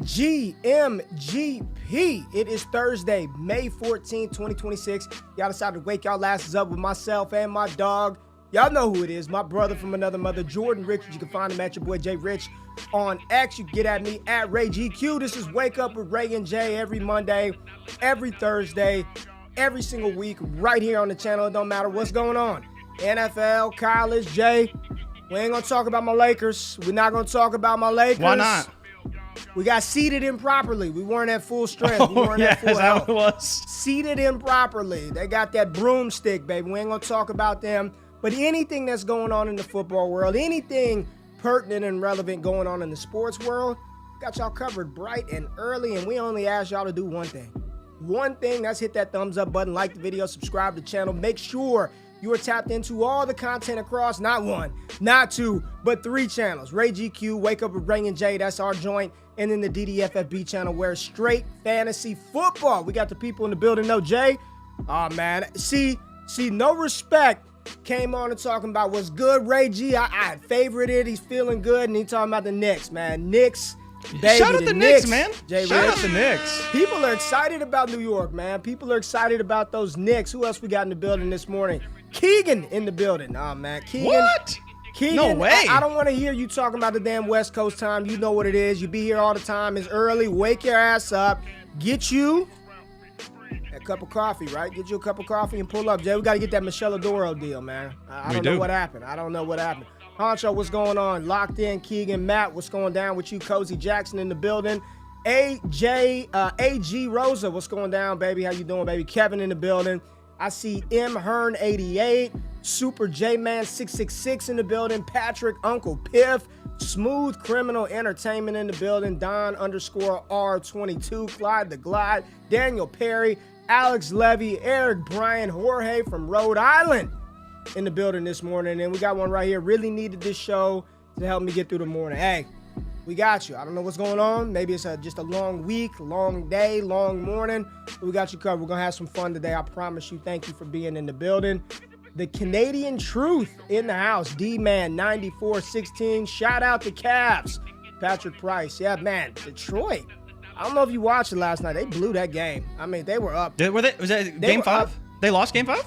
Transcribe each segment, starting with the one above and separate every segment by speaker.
Speaker 1: GMGP. It is Thursday, May 14, 2026. Y'all decided to wake y'all asses up with myself and my dog. Y'all know who it is, my brother from another mother, JRich. You can find him at your boy JRich on X. You can get at me at RayGQ. This is Wake Up with Ray and Jay every Monday, every Thursday, every single week, right here on the channel. It don't matter what's going on. NFL, college, Jay. We ain't gonna talk about my Lakers. We're not gonna talk about my Lakers.
Speaker 2: Why not?
Speaker 1: We got seated improperly. We weren't at full strength. We weren't at full
Speaker 2: is that
Speaker 1: health.
Speaker 2: what it was?
Speaker 1: Seated improperly. They got that broomstick, baby. We ain't gonna talk about them. But anything that's going on in the football world, anything pertinent and relevant going on in the sports world, got y'all covered bright and early. And we only ask y'all to do one thing. One thing, that's hit that thumbs up button, like the video, subscribe to the channel. Make sure you are tapped into all the content across not one, not two, but three channels. RayGQ, Wake Up with Ray and Jay, that's our joint. And then the DDFFB channel, where it's straight fantasy football. We got the people in the building. No, Jay? Oh, man. See, no respect. Came on and talking about what's good, Ray G. I favorited. He's feeling good. And he talking about the Knicks, man. Knicks, baby.
Speaker 2: Shout out the Knicks, man.
Speaker 1: JRich.
Speaker 2: Shout out the Knicks.
Speaker 1: People are excited about New York, man. People are excited about those Knicks. Who else we got in the building this morning? Keegan in the building. Oh, man. Keegan.
Speaker 2: What?
Speaker 1: Keegan,
Speaker 2: no way.
Speaker 1: I don't want to hear you talking about the damn West Coast time. You know what it is. You be here all the time. It's early. Wake your ass up. Get you a cup of coffee, right? Get you a cup of coffee and pull up. Jay, we got to get that Michelle Adoro deal, man. I don't know what happened. I don't know what happened. Honcho, what's going on? Locked in, Keegan. Matt, what's going down with you? Cozy Jackson in the building. AG Rosa, what's going down, baby? How you doing, baby? Kevin in the building. I see M. Hearn 88, Super J-Man 666 in the building, Patrick Uncle Piff, Smooth Criminal Entertainment in the building, Don _R22, Clyde the Glide, Daniel Perry, Alex Levy, Eric Bryan, Jorge from Rhode Island in the building this morning. And we got one right here. Really needed this show to help me get through the morning. Hey, we got you. I don't know what's going on. Maybe it's just a long week, long day, long morning. But we got you covered. We're going to have some fun today. I promise you. Thank you for being in the building. The Canadian Truth in the house. D-Man 9416. Shout out to Cavs. Patrick Price. Yeah, man. Detroit. I don't know if you watched it last night. They blew that game. I mean, they were up.
Speaker 2: Was that game 5? They lost game 5?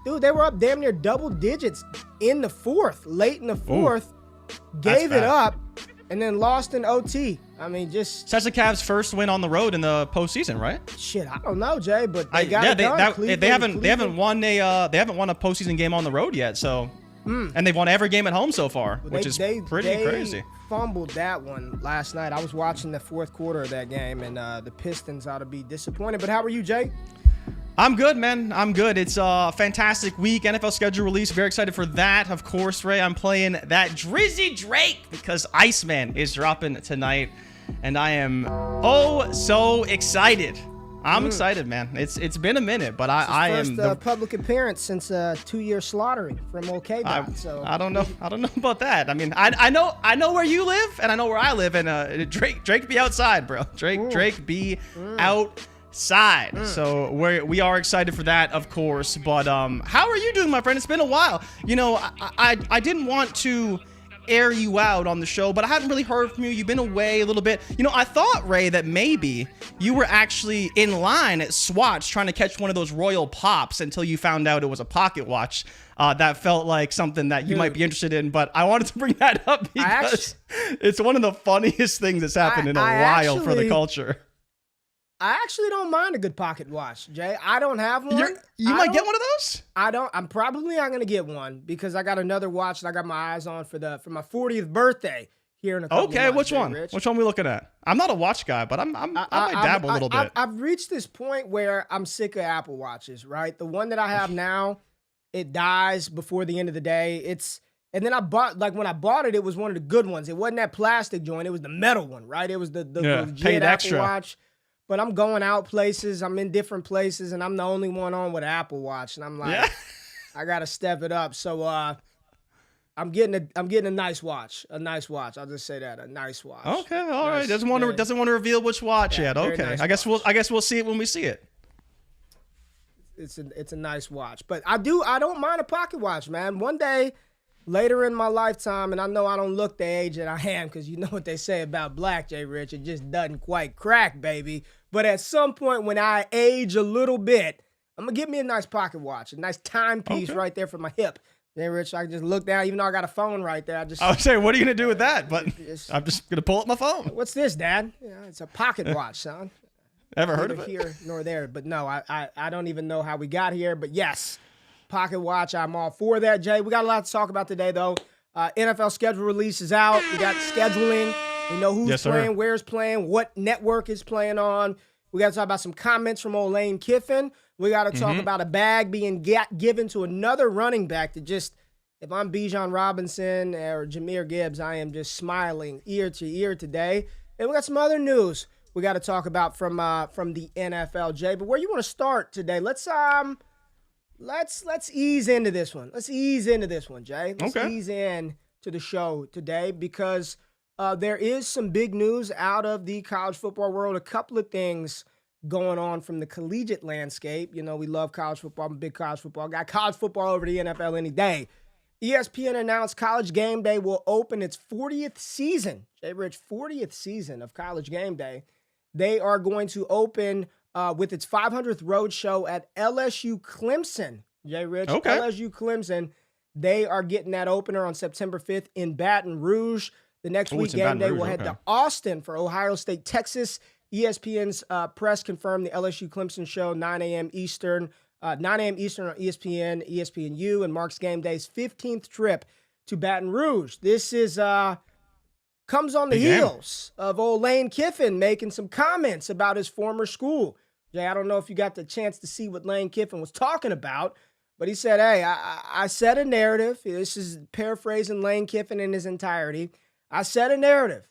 Speaker 1: Dude, they were up damn near double digits in the fourth. Late in the fourth. Ooh, gave it up. And then lost in OT. I mean, just...
Speaker 2: So that's the Cavs' first win on the road in the postseason, right?
Speaker 1: Shit, I don't know, Jay, but they got it done.
Speaker 2: They haven't won a postseason game on the road yet. So, and they've won every game at home so far, which is pretty crazy.
Speaker 1: Fumbled that one last night. I was watching the fourth quarter of that game, and the Pistons ought to be disappointed. But how are you, Jay?
Speaker 2: I'm good, man. I'm good. It's a fantastic week. NFL schedule release. Very excited for that. Of course, Ray, I'm playing that Drizzy Drake because Iceman is dropping tonight. And I am so excited. I'm excited, man. It's been a minute, but I am
Speaker 1: the public appearance since 2-year slaughtering from OK Dot. So
Speaker 2: I don't know about that. I mean, I know where you live and I know where I live, and Drake be outside, bro. Drake be outside. So we are excited for that, of course. But how are you doing, my friend? It's been a while. You know, I didn't want to air you out on the show, but I hadn't really heard from you. You've been away a little bit. You know, I thought, Ray, that maybe you were actually in line at Swatch trying to catch one of those Royal Pops until you found out it was a pocket watch. That felt like something that you might be interested in, but I wanted to bring that up because it's one of the funniest things that's happened in a while for the culture.
Speaker 1: I actually don't mind a good pocket watch, Jay. I don't have one.
Speaker 2: You might get one of those?
Speaker 1: I'm probably not going to get one because I got another watch that I got my eyes on for my 40th birthday here in a couple
Speaker 2: Okay,
Speaker 1: months,
Speaker 2: which one?
Speaker 1: Rich.
Speaker 2: Which one are we looking at? I'm not a watch guy, but I might dabble a little bit.
Speaker 1: I've reached this point where I'm sick of Apple Watches, right? The one that I have now, it dies before the end of the day. And then I bought, when I bought it, it was one of the good ones. It wasn't that plastic joint. It was the metal one, right? It was the legit Apple Watch. But I'm going out places, I'm in different places, and I'm the only one on with an Apple Watch. And I'm like, I gotta step it up. So I'm getting a nice watch. A nice watch. I'll just say that. A nice watch.
Speaker 2: Okay, all right. Doesn't want to reveal which watch yet. Okay.
Speaker 1: Nice
Speaker 2: I guess we'll see it when we see it.
Speaker 1: It's a nice watch. But I don't mind a pocket watch, man. One day later in my lifetime, and I know I don't look the age that I am because you know what they say about black, JRich, it just doesn't quite crack, baby. But at some point when I age a little bit, I'm going to get me a nice pocket watch, a nice timepiece right there for my hip. JRich, I can just look down, even though I got a phone right there. I was
Speaker 2: saying, what are you going to do with that? But I'm just going to pull up my phone.
Speaker 1: What's this, Dad? Yeah, it's a pocket watch, son.
Speaker 2: Ever heard of it?
Speaker 1: Here nor there. But no, I don't even know how we got here. But yes, pocket watch, I'm all for that, Jay. We got a lot to talk about today, though. NFL schedule release is out. We got scheduling. We know who's playing, where's playing, what network is playing on. We got to talk about some comments from old Lane Kiffin. We got to talk about a bag being given to another running back that just, if I'm Bijan Robinson or Jahmyr Gibbs, I am just smiling ear to ear today. And we got some other news we got to talk about from the NFL, Jay. But where you want to start today? Let's ease into this one. Let's ease into this one, Jay. Let's ease in to the show today because there is some big news out of the college football world. A couple of things going on from the collegiate landscape. You know, we love college football. I'm a big college football guy. College football over the NFL any day. ESPN announced College Game Day will open its 40th season. JRich, 40th season of College Game Day. They are going to open with its 500th road show at LSU Clemson. JRich, LSU Clemson. They are getting that opener on September 5th in Baton Rouge. The next week, Game Day will head to Austin for Ohio State, Texas. ESPN's press confirmed the LSU Clemson show, 9 a.m. Eastern. 9 a.m. Eastern on ESPN, ESPNU, and marks Game Day's 15th trip to Baton Rouge. This is comes on the heels of old Lane Kiffin making some comments about his former school. Jay, I don't know if you got the chance to see what Lane Kiffin was talking about, but he said, hey, I set a narrative. This is paraphrasing Lane Kiffin in his entirety. I set a narrative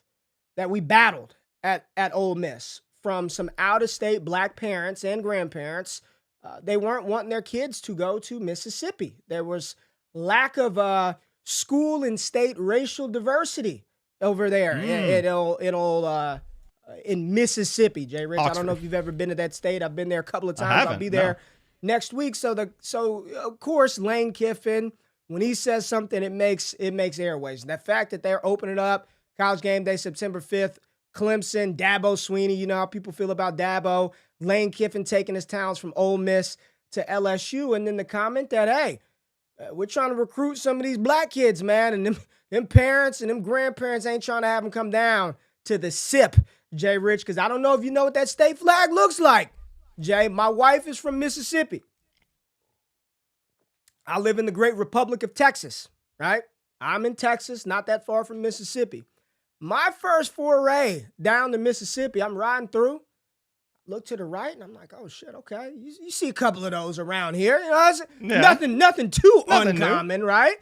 Speaker 1: that we battled at Ole Miss from some out-of-state black parents and grandparents. They weren't wanting their kids to go to Mississippi. There was lack of school and state racial diversity over there in Mississippi. JRich, I don't know if you've ever been to that state. I've been there a couple of times. I'll be there next week. So of course Lane Kiffin, when he says something, it makes airwaves. And the fact that they're opening up College Game Day September 5th, Clemson, Dabo Swinney, you know how people feel about Dabo. Lane Kiffin taking his talents from Ole Miss to LSU. And then the comment that, hey, we're trying to recruit some of these black kids, man. And them parents and them grandparents ain't trying to have them come down to the SIP, Jay Rich, because I don't know if you know what that state flag looks like. Jay, my wife is from Mississippi. I live in the great Republic of Texas, right? I'm in Texas, not that far from Mississippi. My first foray down to Mississippi, I'm riding through, look to the right, and I'm like, oh, shit, okay. You see a couple of those around here. You know, nothing too uncommon, right?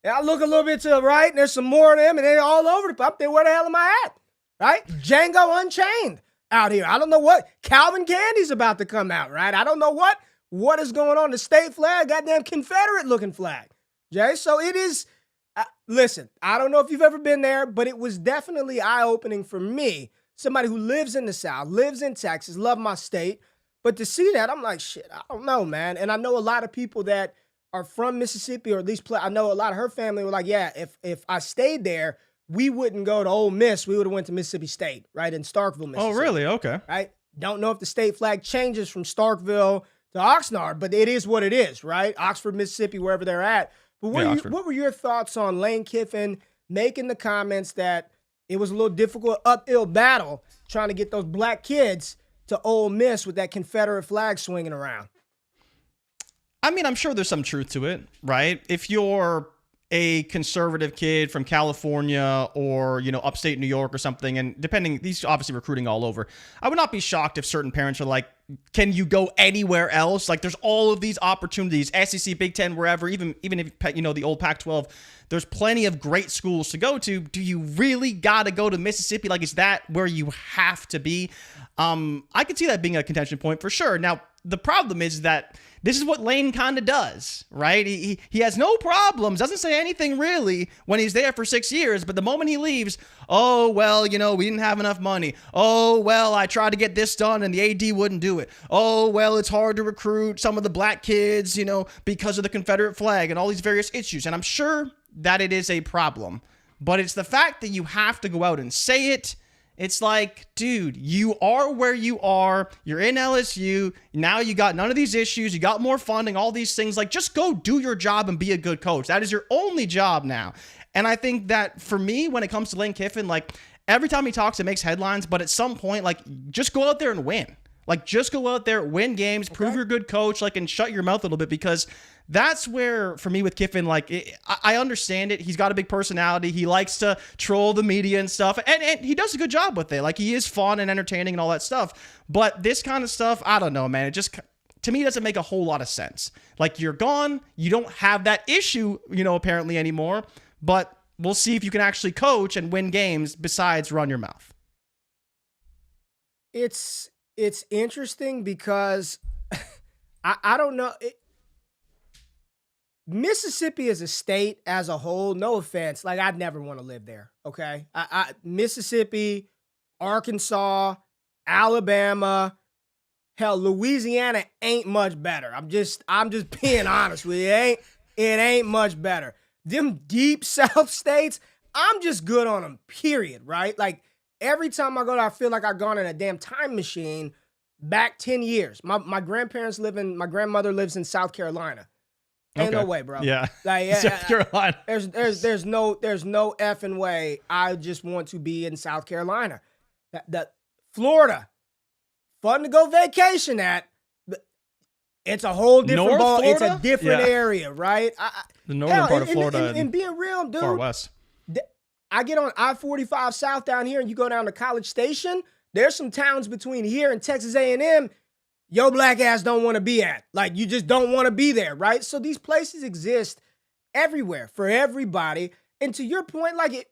Speaker 1: And I look a little bit to the right, and there's some more of them, and they're all over the place. Where the hell am I at? Right? Django Unchained out here. I don't know what. Calvin Candy's about to come out, right? I don't know what is going on. The state flag, goddamn Confederate-looking flag. Jay, so it is... listen, I don't know if you've ever been there, but it was definitely eye-opening for me. Somebody who lives in the South, lives in Texas, love my state. But to see that, I'm like, shit, I don't know, man. And I know a lot of people that are from Mississippi, or at least I know a lot of her family were like, yeah, if I stayed there, we wouldn't go to Ole Miss. We would have went to Mississippi State, right, in Starkville, Mississippi.
Speaker 2: Oh, really? Okay.
Speaker 1: Right? Don't know if the state flag changes from Starkville to Oxnard, but it is what it is, right? Oxford, Mississippi, wherever they're at. But what were your thoughts on Lane Kiffin making the comments that it was a little difficult uphill battle trying to get those black kids to Ole Miss with that Confederate flag swinging around?
Speaker 2: I mean, I'm sure there's some truth to it, right? If you're a conservative kid from California or, you know, upstate New York or something, and depending, these obviously recruiting all over, I would not be shocked if certain parents are like, can you go anywhere else? Like, there's all of these opportunities, SEC, Big Ten, wherever, even if, you know, the old Pac-12, there's plenty of great schools to go to. Do you really got to go to Mississippi? Like, is that where you have to be? I could see that being a contention point for sure. Now, the problem is that this is what Lane kind of does, right? He has no problems, doesn't say anything really when he's there for 6 years, but the moment he leaves, oh, well, you know, we didn't have enough money. Oh, well, I tried to get this done and the AD wouldn't do it. Oh, well, it's hard to recruit some of the black kids, you know, because of the Confederate flag and all these various issues. And I'm sure that it is a problem, but it's the fact that you have to go out and say it. It's like, dude, you are where you are. You're in LSU. Now you got none of these issues. You got more funding, all these things. Like, just go do your job and be a good coach. That is your only job now. And I think that for me, when it comes to Lane Kiffin, like, every time he talks, it makes headlines. But at some point, like, just go out there and win. Like, just go out there, win games, prove you're a good coach, like, and shut your mouth a little bit, because that's where, for me with Kiffin, like, I understand it. He's got a big personality. He likes to troll the media and stuff, and he does a good job with it. Like, he is fun and entertaining and all that stuff. But this kind of stuff, I don't know, man. It just, to me, doesn't make a whole lot of sense. Like, you're gone. You don't have that issue, apparently anymore. But we'll see if you can actually coach and win games besides run your mouth.
Speaker 1: It's interesting because I don't know. Mississippi as a state as a whole, no offense, like, I'd never want to live there, okay? Mississippi, Arkansas, Alabama, hell, Louisiana ain't much better. I'm just being honest with you. It ain't much better. Them deep South states, I'm just good on them, period, right? Like, every time I go there, I feel like I've gone in a damn time machine back 10 years. My grandmother lives in South Carolina. Ain't no way, bro.
Speaker 2: Yeah.
Speaker 1: Like,
Speaker 2: South Carolina.
Speaker 1: There's no effing way. I just want to be in South Carolina. That Florida, fun to go vacation at. But it's a whole different ball. It's a different area, right?
Speaker 2: The northern part of Florida.
Speaker 1: And being real, dude.
Speaker 2: Far west.
Speaker 1: I get on I-45 South down here, and you go down to College Station. There's some towns between here and Texas A&M your black ass don't want to be at. Like, you just don't want to be there, right? So these places exist everywhere for everybody. And to your point, like,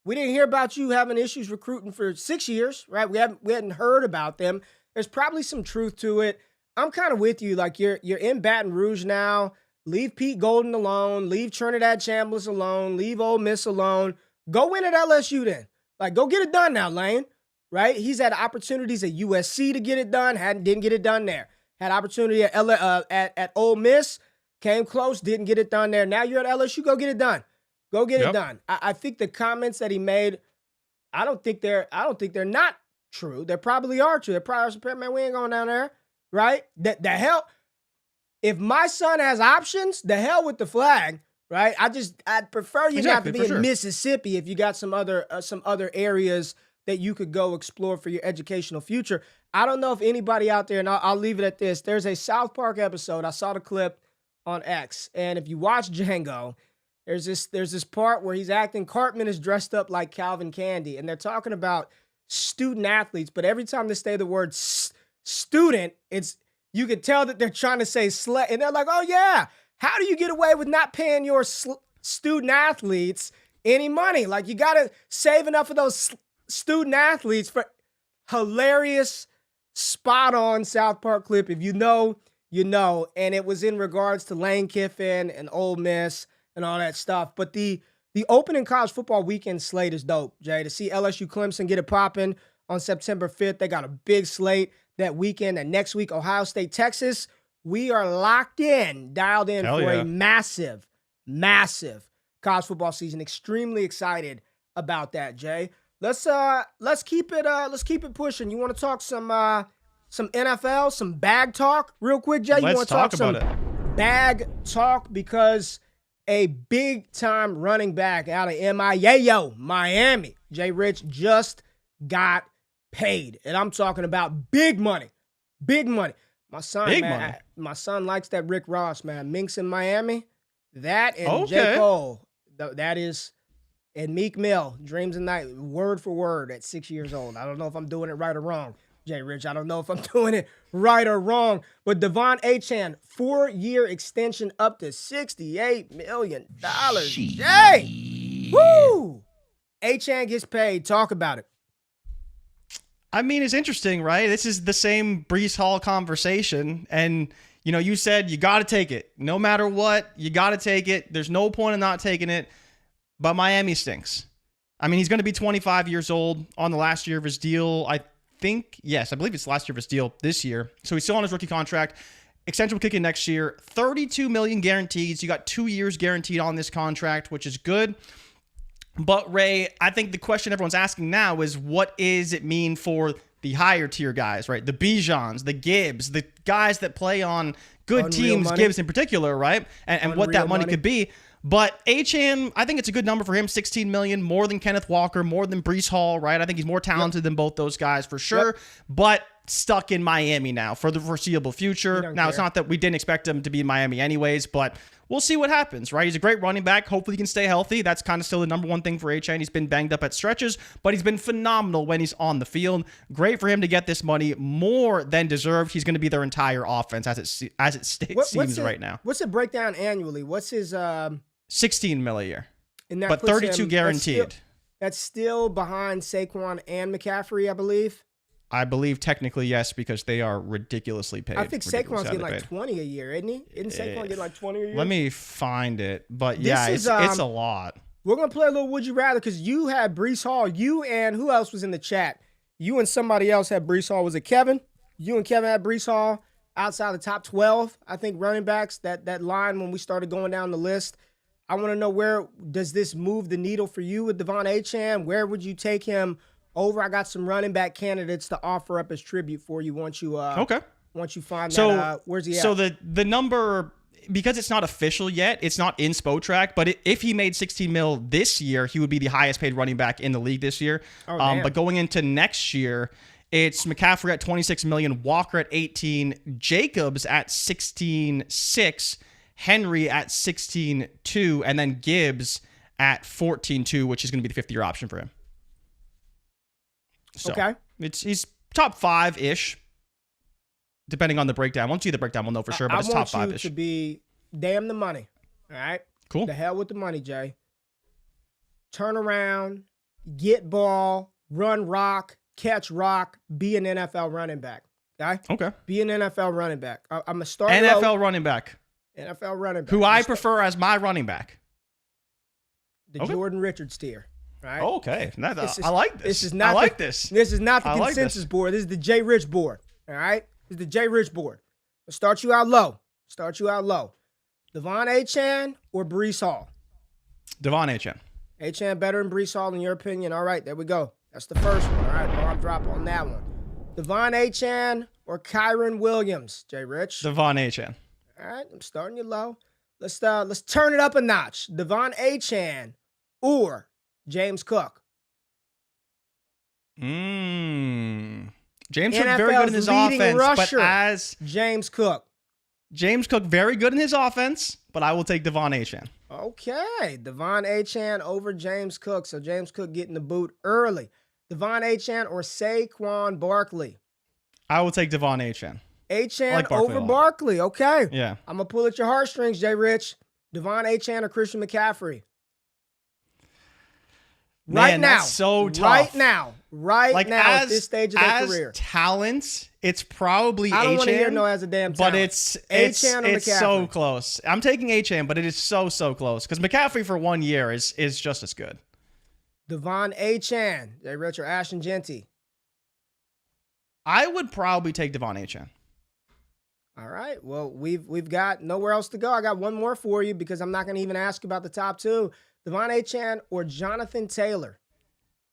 Speaker 1: we didn't hear about you having issues recruiting for 6 years, right? We hadn't heard about them. There's probably some truth to it. I'm kind of with you. Like, you're in Baton Rouge now. Leave Pete Golden alone. Leave Trinidad Chambliss alone. Leave Ole Miss alone. Go win at LSU then. Like, go get it done now, Lane. Right? He's had opportunities at USC to get it done. Didn't get it done there. Had opportunity at Ole Miss. Came close. Didn't get it done there. Now you're at LSU. Go get it done. Go get it done. I think the comments that he made, I don't think they're not true. They probably are true. They're probably, man, we ain't going down there. Right? The hell. If my son has options, the hell with the flag. Right? I'd prefer you not to be in Mississippi if you got some other areas that you could go explore for your educational future. I don't know if anybody out there, and I'll leave it at this. There's a South Park episode. I saw the clip on X. And if you watch Django, there's this part where he's acting. Cartman is dressed up like Calvin Candy. And they're talking about student athletes. But every time they say the word student, you could tell that they're trying to say slut. And they're like, oh, yeah. How do you get away with not paying your student athletes any money? Like, you got to save enough of those student athletes for hilarious, spot-on South Park clip. If you know, you know. And it was in regards to Lane Kiffin and Ole Miss and all that stuff. But the opening college football weekend slate is dope, Jay. To see LSU Clemson get it popping on September 5th. They got a big slate that weekend. And next week, Ohio State, Texas. We are locked in, dialed in for a massive, massive college football season. Extremely excited about that, Jay. Let's keep it pushing. You want to talk some NFL, some bag talk real quick, Jay? You want to talk some bag talk, because a big time running back out of Miami, JRich, just got paid. And I'm talking about big money. Big money. My son likes that Rick Ross, man. Minx in Miami. That and J. Cole. That is, and Meek Mill, Dreams and Night, word for word at 6 years old. I don't know if I'm doing it right or wrong, JRich. I don't know if I'm doing it right or wrong. But De'Von Achane, 4-year extension up to $68 million. Jay! Woo! Achane gets paid. Talk about it.
Speaker 2: I mean, it's interesting, right? This is the same Breece Hall conversation. And, you said you got to take it. No matter what, you got to take it. There's no point in not taking it. But Miami stinks. I mean, he's going to be 25 years old on the last year of his deal. I believe it's the last year of his deal this year. So he's still on his rookie contract. extension will kick in next year. $32 million guaranteed. So you got 2 years guaranteed on this contract, which is good. But Ray, I think the question everyone's asking now is, what does it mean for the higher tier guys, right? The Bijans, the Gibbs, the guys that play on good teams, money. Gibbs in particular, right? And what that money could be. But Achane, I think it's a good number for him. $16 million, more than Kenneth Walker, more than Breece Hall, right? I think he's more talented than both those guys for sure. But stuck in Miami now for the foreseeable future. Now, it's not that we didn't expect him to be in Miami anyways, but we'll see what happens, right? He's a great running back. Hopefully he can stay healthy. That's kind of still the number one thing for Achane. He's been banged up at stretches, but he's been phenomenal when he's on the field. Great for him to get this money, more than deserved. He's going to be their entire offense as it seems right now.
Speaker 1: What's the breakdown annually? What's his...
Speaker 2: $16 million a year,
Speaker 1: and
Speaker 2: but 32 guaranteed.
Speaker 1: That's still behind Saquon and McCaffrey, I believe.
Speaker 2: I believe technically yes, because they are ridiculously paid.
Speaker 1: I think Saquon's getting like 20 a year, isn't he? Isn't Saquon getting like 20 a year?
Speaker 2: Let me find it, but yeah, it's a lot.
Speaker 1: We're gonna play a little Would You Rather because you had Breece Hall. You and who else was in the chat? You and somebody else had Breece Hall. Was it Kevin? You and Kevin had Breece Hall outside the top 12. I think running backs. That line when we started going down the list. I want to know, where does this move the needle for you with De'Von Achane? Where would you take him over? I got some running back candidates to offer up as tribute for you once you once you find that. Where's he at?
Speaker 2: So the number, because it's not official yet, it's not in Spotrac, but if he made $16 million this year, he would be the highest paid running back in the league this year. But going into next year, it's McCaffrey at $26 million, Walker at $18 million, Jacobs at $16.6 million, Henry at $16.2 million, and then Gibbs at $14.2 million, which is going to be the 5th-year option for him. So he's top 5-ish, depending on the breakdown. Once you see the breakdown, we'll know for sure, but it's top 5-ish.
Speaker 1: I want you to be damn the money, all right?
Speaker 2: Cool.
Speaker 1: The hell with the money, Jay. Turn around, get ball, run rock, catch rock, be an NFL running back,
Speaker 2: okay?
Speaker 1: Be an NFL running back. I'm going to start
Speaker 2: NFL running back.
Speaker 1: NFL running back.
Speaker 2: Who I prefer as my running back.
Speaker 1: The Jordan Richards tier. Right?
Speaker 2: Okay. I like this.
Speaker 1: This is not This is not the consensus board. This is the JRich board. All right? This is the JRich board. Let's start you out low. De'Von Achane or Breece Hall?
Speaker 2: De'Von Achane.
Speaker 1: Achane better than Breece Hall in your opinion. All right, there we go. That's the first one. All right, bomb drop on that one. De'Von Achane or Kyren Williams? JRich.
Speaker 2: De'Von Achane.
Speaker 1: All right, I'm starting you low. Let's turn it up a notch. De'Von Achane or James Cook?
Speaker 2: James Cook very good in his offense,
Speaker 1: rusher,
Speaker 2: but as
Speaker 1: James Cook
Speaker 2: very good in his offense, but I will take De'Von Achane.
Speaker 1: Okay, De'Von Achane over James Cook. So James Cook getting the boot early. De'Von Achane or Saquon Barkley?
Speaker 2: I will take De'Von Achane.
Speaker 1: Achane over Barkley. Okay.
Speaker 2: Yeah.
Speaker 1: I'm going to pull at your heartstrings, JRich. De'Von Achane or Christian McCaffrey?
Speaker 2: Man, that's so tough.
Speaker 1: Right now, at this stage of their career.
Speaker 2: As talent, it's probably Achane.
Speaker 1: I don't want to hear no as a damn talent.
Speaker 2: But it's
Speaker 1: Achane or
Speaker 2: so close. I'm taking Achane, but it is so close. Because McCaffrey for 1 year is just as good.
Speaker 1: De'Von Achane, JRich or Ashton Genty?
Speaker 2: I would probably take De'Von Achane.
Speaker 1: All right. Well, we've got nowhere else to go. I got one more for you because I'm not going to even ask about the top two. De'Von Achane or Jonathan Taylor?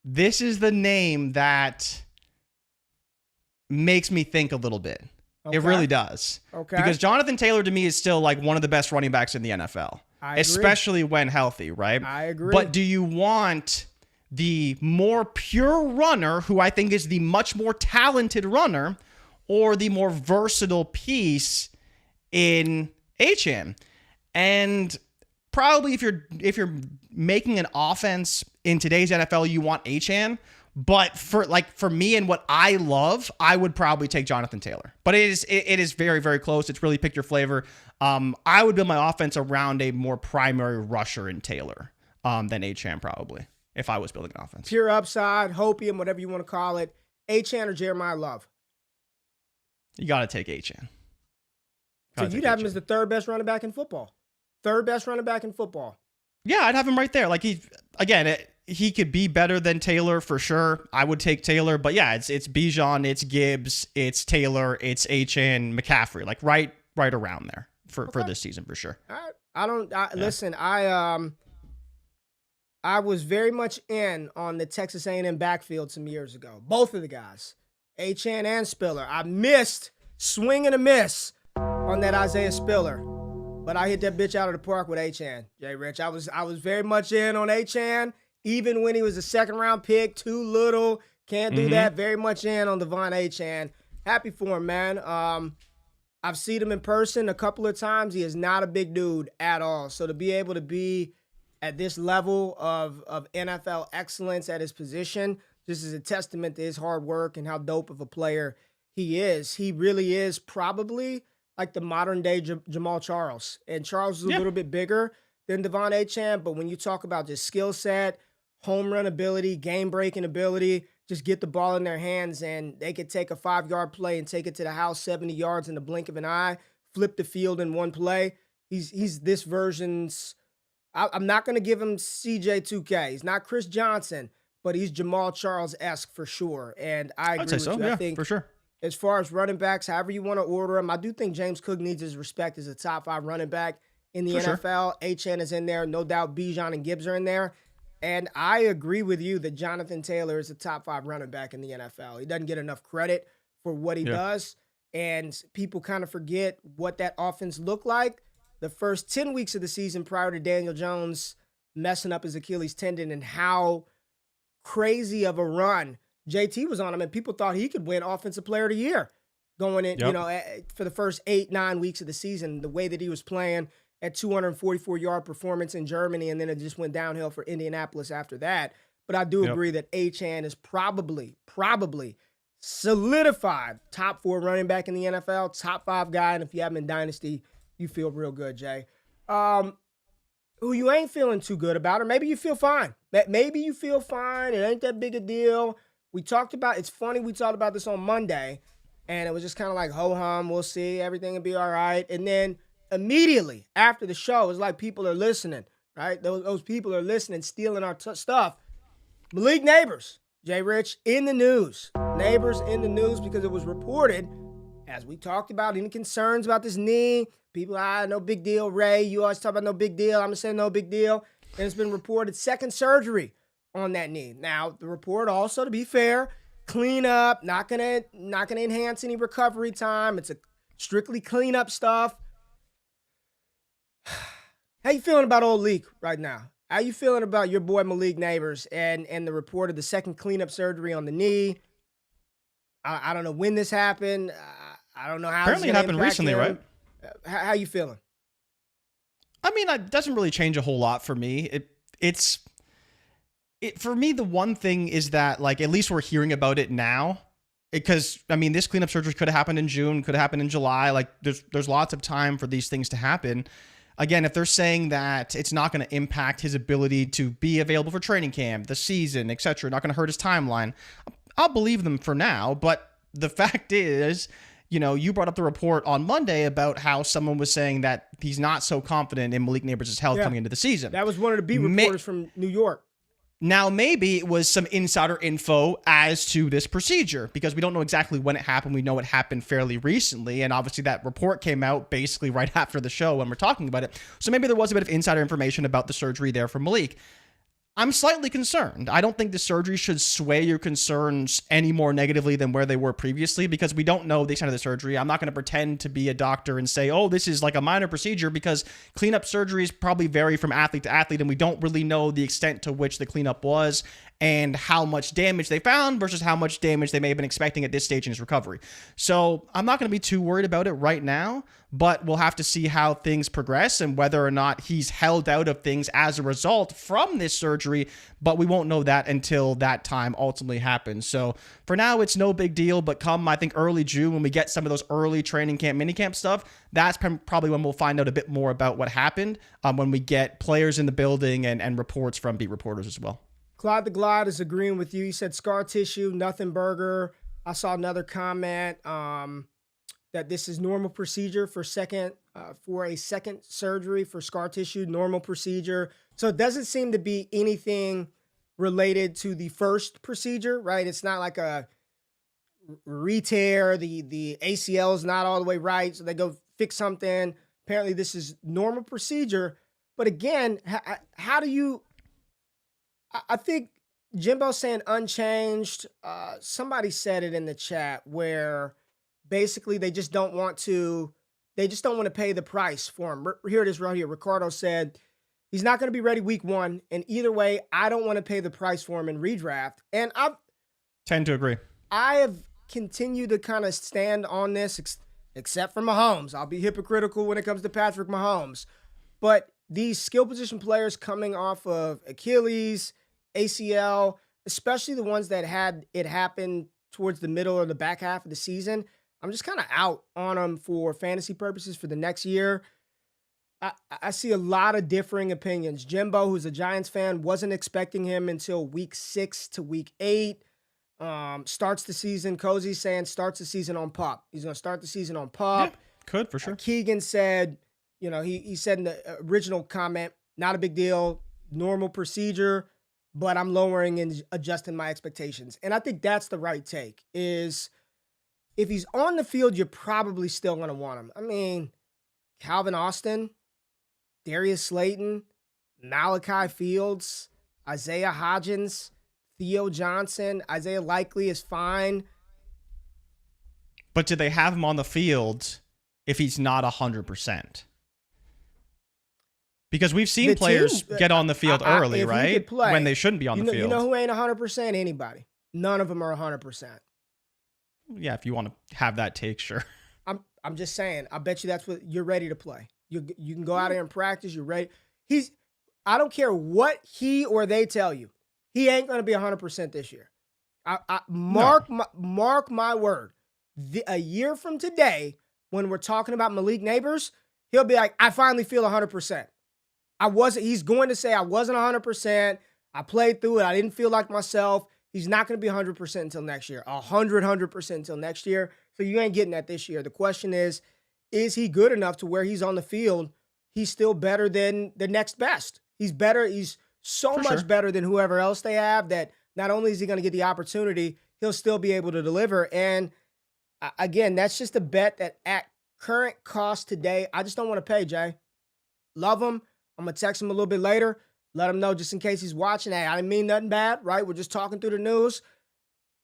Speaker 2: This is the name that makes me think a little bit. Okay. It really does.
Speaker 1: Okay.
Speaker 2: Because Jonathan Taylor to me is still like one of the best running backs in the NFL.
Speaker 1: I agree.
Speaker 2: Especially when healthy, right?
Speaker 1: I agree.
Speaker 2: But do you want the more pure runner, who I think is the much more talented runner, or the more versatile piece in Achane? And probably if you're making an offense in today's NFL, you want Achane. But for me and what I love, I would probably take Jonathan Taylor. But it is very close. It's really pick your flavor. I would build my offense around a more primary rusher in Taylor than Achane probably, if I was building an offense.
Speaker 1: Pure upside, hopium, whatever you want to call it. Achane or Jeremiah Love?
Speaker 2: You got to take Achane.
Speaker 1: So you'd have him as the third best running back in football. Third best running back in football.
Speaker 2: Yeah, I'd have him right there. Like he could be better than Taylor for sure. I would take Taylor, but yeah, it's Bijan, it's Gibbs, it's Taylor, it's Achane, McCaffrey. Like right right around there for this season for sure.
Speaker 1: Listen, I was very much in on the Texas A&M backfield some years ago. Both of the guys, Achane and Spiller. I missed, swing and a miss on that Isaiah Spiller, but I hit that bitch out of the park with Achane. JRich, I was very much in on Achane, even when he was a second-round pick, too little, can't do that. Very much in on De'Von Achane. Happy for him, man. I've seen him in person a couple of times. He is not a big dude at all. So to be able to be at this level of NFL excellence at his position, this is a testament to his hard work and how dope of a player he is. He really is probably like the modern-day Jamal Charles. And Charles is a little bit bigger than De'Von Achane, but when you talk about just skill set, home run ability, game-breaking ability, just get the ball in their hands and they could take a 5-yard play and take it to the house 70 yards in the blink of an eye, flip the field in one play. He's this version's... I'm not going to give him CJ2K. He's not Chris Johnson, but he's Jamal Charles-esque for sure. And I agree with you.
Speaker 2: Yeah,
Speaker 1: I think
Speaker 2: for sure.
Speaker 1: As far as running backs, however you want to order them, I do think James Cook needs his respect as a top 5 running back in the NFL. Sure. Achane is in there. No doubt Bijan and Gibbs are in there. And I agree with you that Jonathan Taylor is a top 5 running back in the NFL. He doesn't get enough credit for what he does. And people kind of forget what that offense looked like the first 10 weeks of the season prior to Daniel Jones messing up his Achilles tendon and how crazy of a run JT was on him. And people thought he could win Offensive Player of the Year going in, for the first 8-9 weeks of the season, the way that he was playing at 244-yard performance in Germany, and then it just went downhill for Indianapolis after that. But I do agree that Achane is probably solidified top 4 running back in the NFL, top 5 guy, and if you have him in Dynasty, you feel real good, Jay. Who you ain't feeling too good about, or maybe you feel fine. Maybe you feel fine. It ain't that big a deal. It's funny, we talked about this on Monday, and it was just kind of like, ho-hum, we'll see, everything will be all right. And then immediately after the show, it's like people are listening, right? Those people are listening, stealing our stuff. Malik Nabers, JRich, in the news. Nabers in the news because it was reported, as we talked about, any concerns about this knee. People, no big deal. Ray, you always talk about no big deal. I'm going to say no big deal. And it's been reported second surgery on that knee. Now, the report also, to be fair, clean up, not gonna enhance any recovery time. It's a strictly clean up stuff. How you feeling about old Leak right now? How you feeling about your boy Malik Nabers and the report of the second cleanup surgery on the knee? I don't know when this happened. I don't know how.
Speaker 2: Apparently it happened recently, right?
Speaker 1: How you feeling?
Speaker 2: I mean, it doesn't really change a whole lot for me. For me, the one thing is that, like, at least we're hearing about it now. Because, I mean, this cleanup surgery could have happened in June, could have happened in July. Like, there's lots of time for these things to happen. Again, if they're saying that it's not going to impact his ability to be available for training camp, the season, etc., not going to hurt his timeline, I'll believe them for now. But the fact is, you brought up the report on Monday about how someone was saying that he's not so confident in Malik Nabers' health coming into the season.
Speaker 1: That was one of the beat reporters from New York.
Speaker 2: Now, maybe it was some insider info as to this procedure, because we don't know exactly when it happened. We know it happened fairly recently, and obviously that report came out basically right after the show when we're talking about it. So maybe there was a bit of insider information about the surgery there for Malik. I'm slightly concerned. I don't think the surgery should sway your concerns any more negatively than where they were previously, because we don't know the extent of the surgery. I'm not going to pretend to be a doctor and say, oh, this is like a minor procedure, because cleanup surgeries probably vary from athlete to athlete, and we don't really know the extent to which the cleanup was and how much damage they found versus how much damage they may have been expecting at this stage in his recovery. So I'm not going to be too worried about it right now, but we'll have to see how things progress and whether or not he's held out of things as a result from this surgery, but we won't know that until that time ultimately happens. So for now, it's no big deal, but come, I think, early June, when we get some of those early training camp, minicamp stuff, that's probably when we'll find out a bit more about what happened, when we get players in the building and reports from beat reporters as well.
Speaker 1: Clyde the Glide is agreeing with you. He said scar tissue, nothing burger. I saw another comment that this is normal procedure for a second surgery for scar tissue, normal procedure. So it doesn't seem to be anything related to the first procedure, right? It's not like a re-tear. The ACL is not all the way right, so they go fix something. Apparently, this is normal procedure. But again, how do you? I think Jimbo's saying unchanged. Somebody said it in the chat where basically they just don't want to. They just don't want to pay the price for him. Here it is right here. Ricardo said he's not going to be ready week 1. And either way, I don't want to pay the price for him in redraft. And I
Speaker 2: tend to agree.
Speaker 1: I have continued to kind of stand on this, except for Mahomes. I'll be hypocritical when it comes to Patrick Mahomes. But these skill position players coming off of Achilles, ACL, especially the ones that had it happen towards the middle or the back half of the season, I'm just kind of out on them for fantasy purposes for the next year. I see a lot of differing opinions. Jimbo, who's a Giants fan, wasn't expecting him until week 6 to week 8. Starts the season. Cozy's saying starts the season on PUP. He's going to start the season on PUP.
Speaker 2: Yeah, could for sure.
Speaker 1: Keegan said, he said in the original comment, not a big deal, normal procedure, but I'm lowering and adjusting my expectations. And I think that's the right take, is if he's on the field, you're probably still going to want him. I mean, Calvin Austin, Darius Slayton, Malachi Fields, Isaiah Hodgins, Theo Johnson, Isaiah Likely is fine.
Speaker 2: But did they have him on the field if he's not 100%? Because we've seen players get on the field early, right? When they shouldn't be on the field.
Speaker 1: You know who ain't 100%? Anybody. None of them are 100%.
Speaker 2: Yeah, if you want to have that take, sure.
Speaker 1: I'm just saying. I bet you that's what you're ready to play. You can go out there and practice. You're ready. I don't care what he or they tell you. He ain't going to be 100% this year. Mark my word. A year from today, when we're talking about Malik Nabers, he'll be like, I finally feel 100%. He's going to say I wasn't 100%. I played through it. I didn't feel like myself. He's not going to be 100% until next year. 100% until next year. So you ain't getting that this year. The question is he good enough to where he's on the field? He's still better than the next best. He's better. He's so much better than whoever else they have that not only is he going to get the opportunity, he'll still be able to deliver. And again, that's just a bet that at current cost today, I just don't want to pay, Jay. Love him. I'm going to text him a little bit later. Let him know just in case he's watching. Hey, I didn't mean nothing bad, right? We're just talking through the news.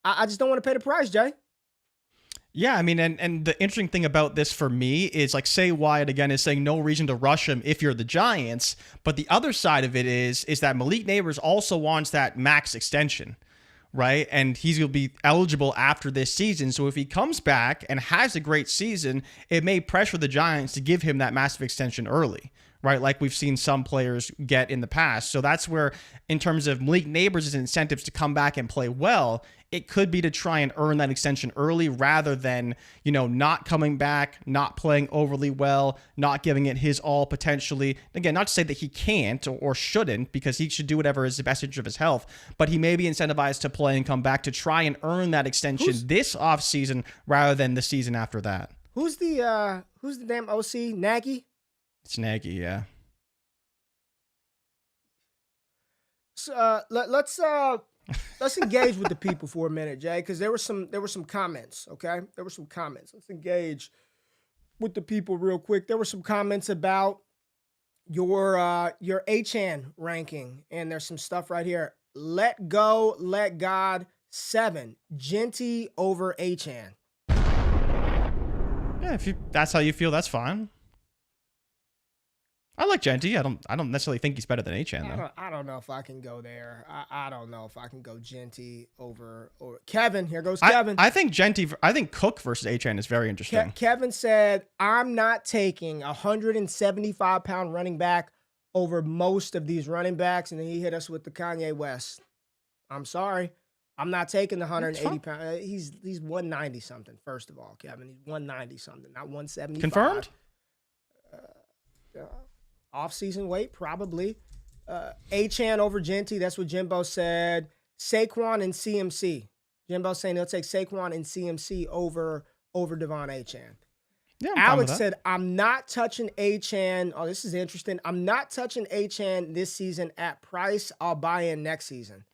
Speaker 1: I just don't want to pay the price, Jay.
Speaker 2: Yeah, I mean, and the interesting thing about this for me is, like, say Wyatt again is saying no reason to rush him if you're the Giants, but the other side of it is that Malik Nabers also wants that max extension, right? And he's going to be eligible after this season. So if he comes back and has a great season, it may pressure the Giants to give him that massive extension early, right? Like we've seen some players get in the past. So that's where, in terms of Malik Nabers' incentives to come back and play well, it could be to try and earn that extension early rather than, not coming back, not playing overly well, not giving it his all potentially. Again, not to say that he can't or shouldn't, because he should do whatever is the best interest of his health, but he may be incentivized to play and come back to try and earn that extension this offseason rather than the season after that.
Speaker 1: Who's the damn OC? Nagy?
Speaker 2: It's Nagy, yeah.
Speaker 1: So, let's engage with the people for a minute, Jay, because there were some comments, okay? There were some comments. Let's engage with the people real quick. There were some comments about your Achane ranking, and there's some stuff right here. Let go, let God, 7. Genty over Achane.
Speaker 2: Yeah, if that's how you feel, that's fine. I like Genty. I don't necessarily think he's better than Achane, though.
Speaker 1: I don't know if I can go there. I don't know if I can go Genty over Kevin. Here goes Kevin.
Speaker 2: I think Cook versus Achane is very interesting.
Speaker 1: Kevin said, I'm not taking a 175-pound running back over most of these running backs. And then he hit us with the Kanye West. I'm sorry. I'm not taking the 180-pound. He's 190-something, first of all, Kevin. He's 190-something, not 175.
Speaker 2: Confirmed?
Speaker 1: Off-season weight, probably. Achane over Genty, that's what Jimbo said. Saquon and CMC. Jimbo's saying he'll take Saquon and CMC over De'Von Achane.
Speaker 2: Yeah,
Speaker 1: Alex said, I'm not touching Achane. Oh, this is interesting. I'm not touching Achane this season at price. I'll buy in next season.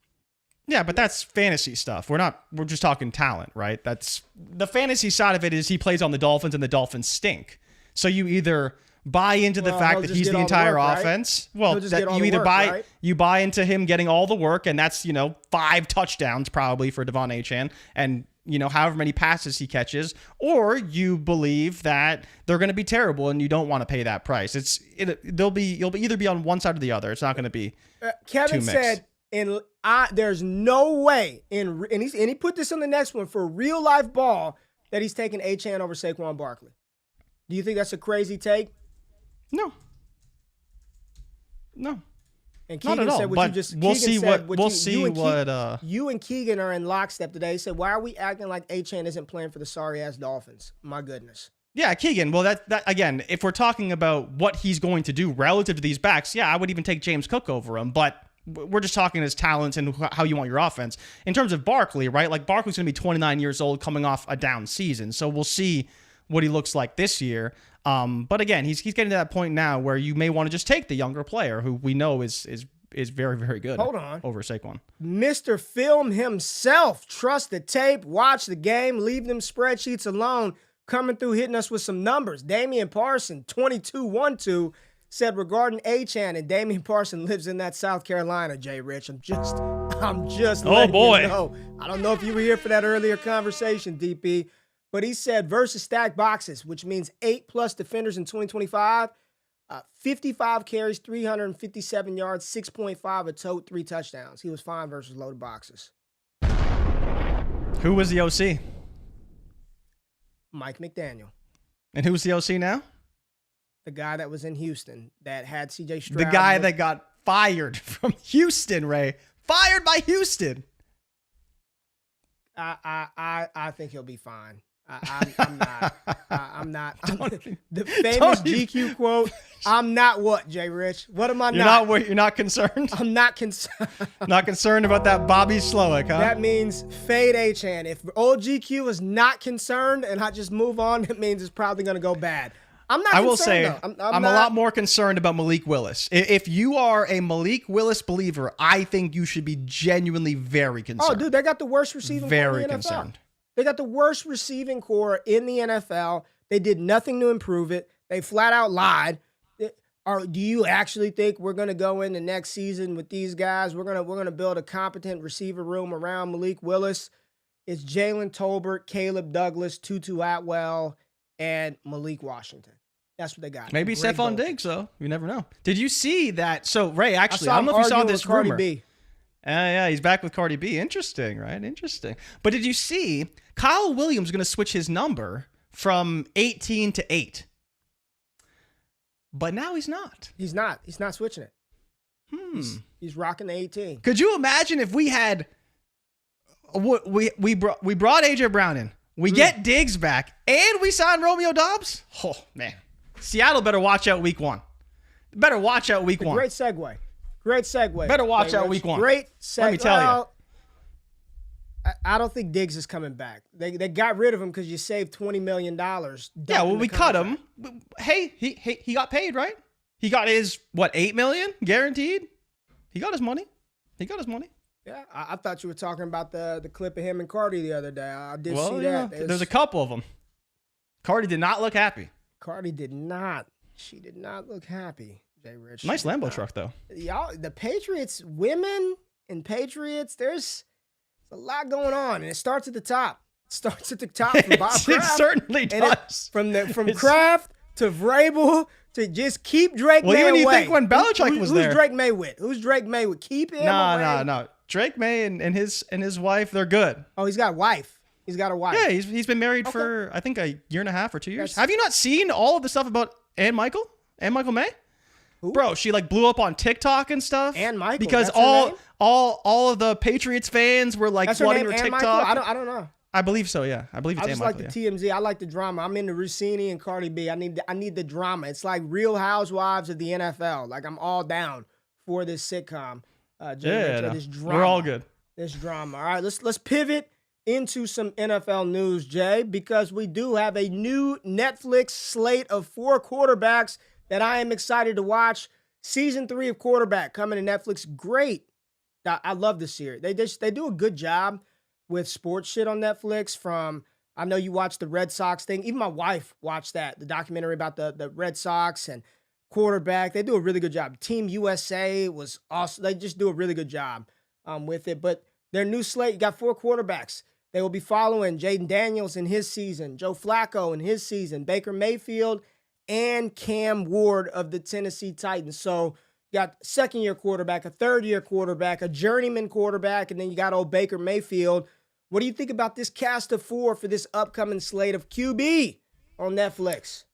Speaker 2: Yeah, but that's fantasy stuff. We're just talking talent, right? That's the fantasy side of it is he plays on the Dolphins and the Dolphins stink. So you either buy into the fact that he's the entire offense. Right? Well, that you either buy into him getting all the work, and that's 5 touchdowns probably for De'Von Achane, and however many passes he catches, or you believe that they're going to be terrible and you don't want to pay that price. You'll either be on one side or the other. It's not going to be.
Speaker 1: Kevin said, there's no way and he put this on the next one for real life ball that he's taking Achane over Saquon Barkley. Do you think that's a crazy take?
Speaker 2: No.
Speaker 1: And Keegan
Speaker 2: not at all.
Speaker 1: said
Speaker 2: But we'll see what
Speaker 1: you and Keegan are in lockstep today. He said, "Why are we acting like Achane isn't playing for the sorry ass Dolphins?" My goodness.
Speaker 2: Yeah, Keegan. Well, that again, if we're talking about what he's going to do relative to these backs, yeah, I would even take James Cook over him. But we're just talking his talents and how you want your offense. In terms of Barkley, right? Like Barkley's going to be 29 years old, coming off a down season, so we'll see what he looks like this year. But again, he's getting to that point now where you may want to just take the younger player who we know is very, very good.
Speaker 1: Hold on.
Speaker 2: Over Saquon.
Speaker 1: Mr. Film himself. Trust the tape, watch the game, leave them spreadsheets alone. Coming through, hitting us with some numbers. Damian Parson, 22-12, said regarding Achane, and Damian Parson lives in that South Carolina, JRich. I'm just letting you know. I don't know if you were here for that earlier conversation, DP. But he said versus stacked boxes, which means 8+ defenders in 2025, 55 carries, 357 yards, 6.5 a tote, 3 touchdowns. He was fine versus loaded boxes.
Speaker 2: Who was the OC?
Speaker 1: Mike McDaniel.
Speaker 2: And who's the OC now?
Speaker 1: The guy that was in Houston that had CJ Stroud.
Speaker 2: The guy that got fired from Houston, Ray. Fired by Houston.
Speaker 1: I think he'll be fine. I'm not. The famous GQ quote, I'm not what, JRich? What am I not?
Speaker 2: You're not concerned?
Speaker 1: I'm not concerned.
Speaker 2: Not concerned about that Bobby Slowick, huh?
Speaker 1: That means fade Achane. If old GQ is not concerned and I just move on, it means it's probably going to go bad. I'm not concerned,
Speaker 2: I will say,
Speaker 1: though.
Speaker 2: I'm a lot more concerned about Malik Willis. If you are a Malik Willis believer, I think you should be genuinely very concerned.
Speaker 1: Oh, dude, they got the worst receiving core in the NFL.
Speaker 2: Very concerned.
Speaker 1: They got the worst receiving core in the NFL. They did nothing to improve it. They flat out lied. Do you actually think we're going to go into next season with these guys? We're going to build a competent receiver room around Malik Willis. It's Jalen Tolbert, Caleb Douglas, Tutu Atwell, and Malik Washington. That's what they got.
Speaker 2: Maybe Stephon Diggs, though. You never know. Did you see that? So, Ray, actually, I don't know if you saw this rumor. Cardi B. Yeah, he's back with Cardi B. Interesting, right? Interesting. But did you see Kyle Williams going to switch his number from 18 to 8? But now he's not.
Speaker 1: He's not switching it. He's rocking the 18.
Speaker 2: Could you imagine if we had we brought AJ Brown in, we get Diggs back, and we signed Romeo Doubs? Oh man, Seattle better watch out week 1. Better watch out week 1.
Speaker 1: Great segue.
Speaker 2: Better watch out week 1.
Speaker 1: Great segue.
Speaker 2: Let me tell
Speaker 1: you. I don't think Diggs is coming back. They got rid of him because you saved $20 million.
Speaker 2: Yeah, well, we cut him. Hey, he got paid, right? He got his, $8 million guaranteed? He got his money.
Speaker 1: Yeah, I thought you were talking about the clip of him and Cardi the other day. I did see that.
Speaker 2: There's a couple of them. Cardi did not look happy.
Speaker 1: Cardi did not. She did not look happy, JRich.
Speaker 2: Nice Lambo truck, though.
Speaker 1: Y'all, the Patriots, women and Patriots, there's a lot going on, and it starts at the top. It starts at the top from Bob Kraft.
Speaker 2: It certainly does.
Speaker 1: From Kraft to Vrabel to just keep Drake May away.
Speaker 2: Well, even you think when Belichick was there.
Speaker 1: Who's Drake May with? Keep him away.
Speaker 2: No. Drake May and his wife, they're good.
Speaker 1: Oh, he's got a wife.
Speaker 2: Yeah, he's been married for, I think, a year and a half or 2 years. Have you not seen all of the stuff about Ann Michael May?
Speaker 1: Who?
Speaker 2: Bro, she blew up on TikTok and stuff.
Speaker 1: Ann Michael.
Speaker 2: Because all of the Patriots fans were flooding her TikTok.
Speaker 1: I don't know.
Speaker 2: I believe so, yeah. I believe it's Ann Michael.
Speaker 1: I just like the TMZ. I like the drama. I'm into Rossini and Cardi B. I need the drama. It's like Real Housewives of the NFL. I'm all down for this sitcom. This drama.
Speaker 2: We're all good.
Speaker 1: This drama. All right, let's pivot into some NFL news, Jay, because we do have a new Netflix slate of 4 quarterbacks that I am excited to watch. Season 3 of Quarterback coming to Netflix. Great. I love this series. They do a good job with sports shit on Netflix, from I know you watched the Red Sox thing. Even my wife watched that, the documentary about the Red Sox and quarterback. They do a really good job. Team USA was awesome. They just do a really good job with it. But their new slate, you got 4 quarterbacks. They will be following Jaden Daniels in his season, Joe Flacco in his season, Baker Mayfield, and Cam Ward of the Tennessee Titans. So you got second-year quarterback, a third-year quarterback, a journeyman quarterback, and then you got old Baker Mayfield. What do you think about this cast of 4 for this upcoming slate of QB on Netflix?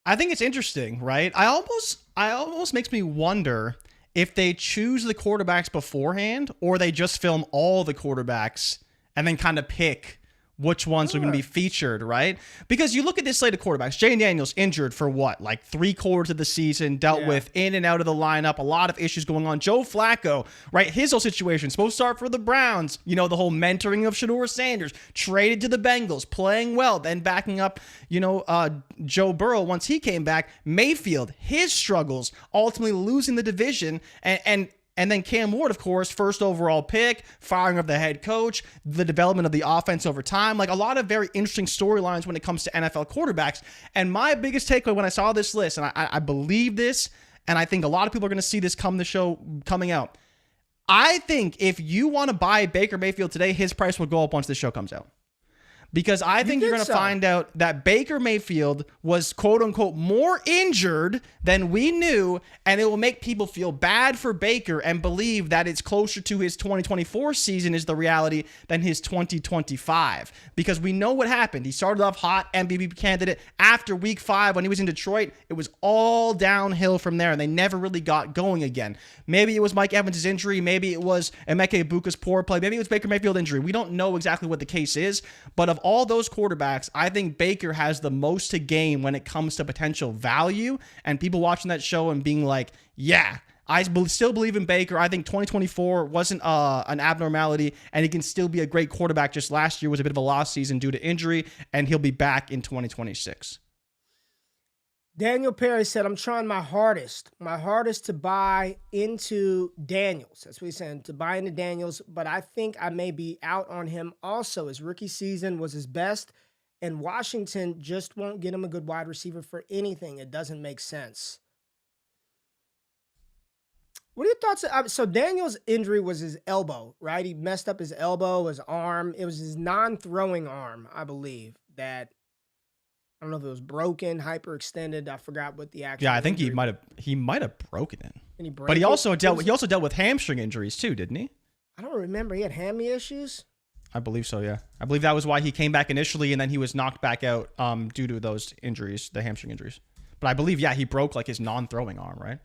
Speaker 2: I think it's interesting, right? I almost makes me wonder if they choose the quarterbacks beforehand or they just film all the quarterbacks and then kind of pick which ones are going to be featured, right? Because you look at this slate of quarterbacks, Jaden Daniels injured for what, like 3/4 of the season, dealt with in and out of the lineup, a lot of issues going on. Joe Flacco, right? His whole situation, supposed to start for the Browns, you know, the whole mentoring of Shador Sanders, traded to the Bengals, playing well, then backing up, Joe Burrow once he came back. Mayfield, his struggles, ultimately losing the division, and then Cam Ward, of course, first overall pick, firing of the head coach, the development of the offense over time. Like a lot of very interesting storylines when it comes to NFL quarterbacks. And my biggest takeaway when I saw this list, and I believe this, and I think a lot of people are going to see this the show coming out. I think if you want to buy Baker Mayfield today, his price will go up once this show comes out. Because I think you're going to find out that Baker Mayfield was, quote unquote, more injured than we knew, and it will make people feel bad for Baker and believe that it's closer to his 2024 season is the reality than his 2025. Because we know what happened. He started off hot, MVP candidate. After week 5, when he was in Detroit, it was all downhill from there, and they never really got going again. Maybe it was Mike Evans' injury. Maybe it was Emeka Ibuka's poor play. Maybe it was Baker Mayfield's injury. We don't know exactly what the case is, but of all those quarterbacks, I think Baker has the most to gain when it comes to potential value, and people watching that show and being like, yeah, I still believe in Baker. I think 2024 wasn't an abnormality, and he can still be a great quarterback. Just last year was a bit of a lost season due to injury, and he'll be back in 2026.
Speaker 1: Daniel Perry said, I'm trying my hardest to buy into Daniels. That's what he's saying, to buy into Daniels, but I think I may be out on him also. His rookie season was his best, and Washington just won't get him a good wide receiver for anything. It doesn't make sense. What are your thoughts? So Daniels' injury was his elbow, right? He messed up his elbow, his arm. It was his non-throwing arm, I believe, that I don't know if it was broken, hyperextended. I forgot what the actual.
Speaker 2: Yeah, I think he might have broken it.
Speaker 1: But
Speaker 2: he also dealt with hamstring injuries too, didn't he?
Speaker 1: I don't remember. He had hammy issues.
Speaker 2: I believe so. Yeah, I believe that was why he came back initially, and then he was knocked back out due to those injuries, the hamstring injuries. But I believe he broke like his non-throwing arm, right?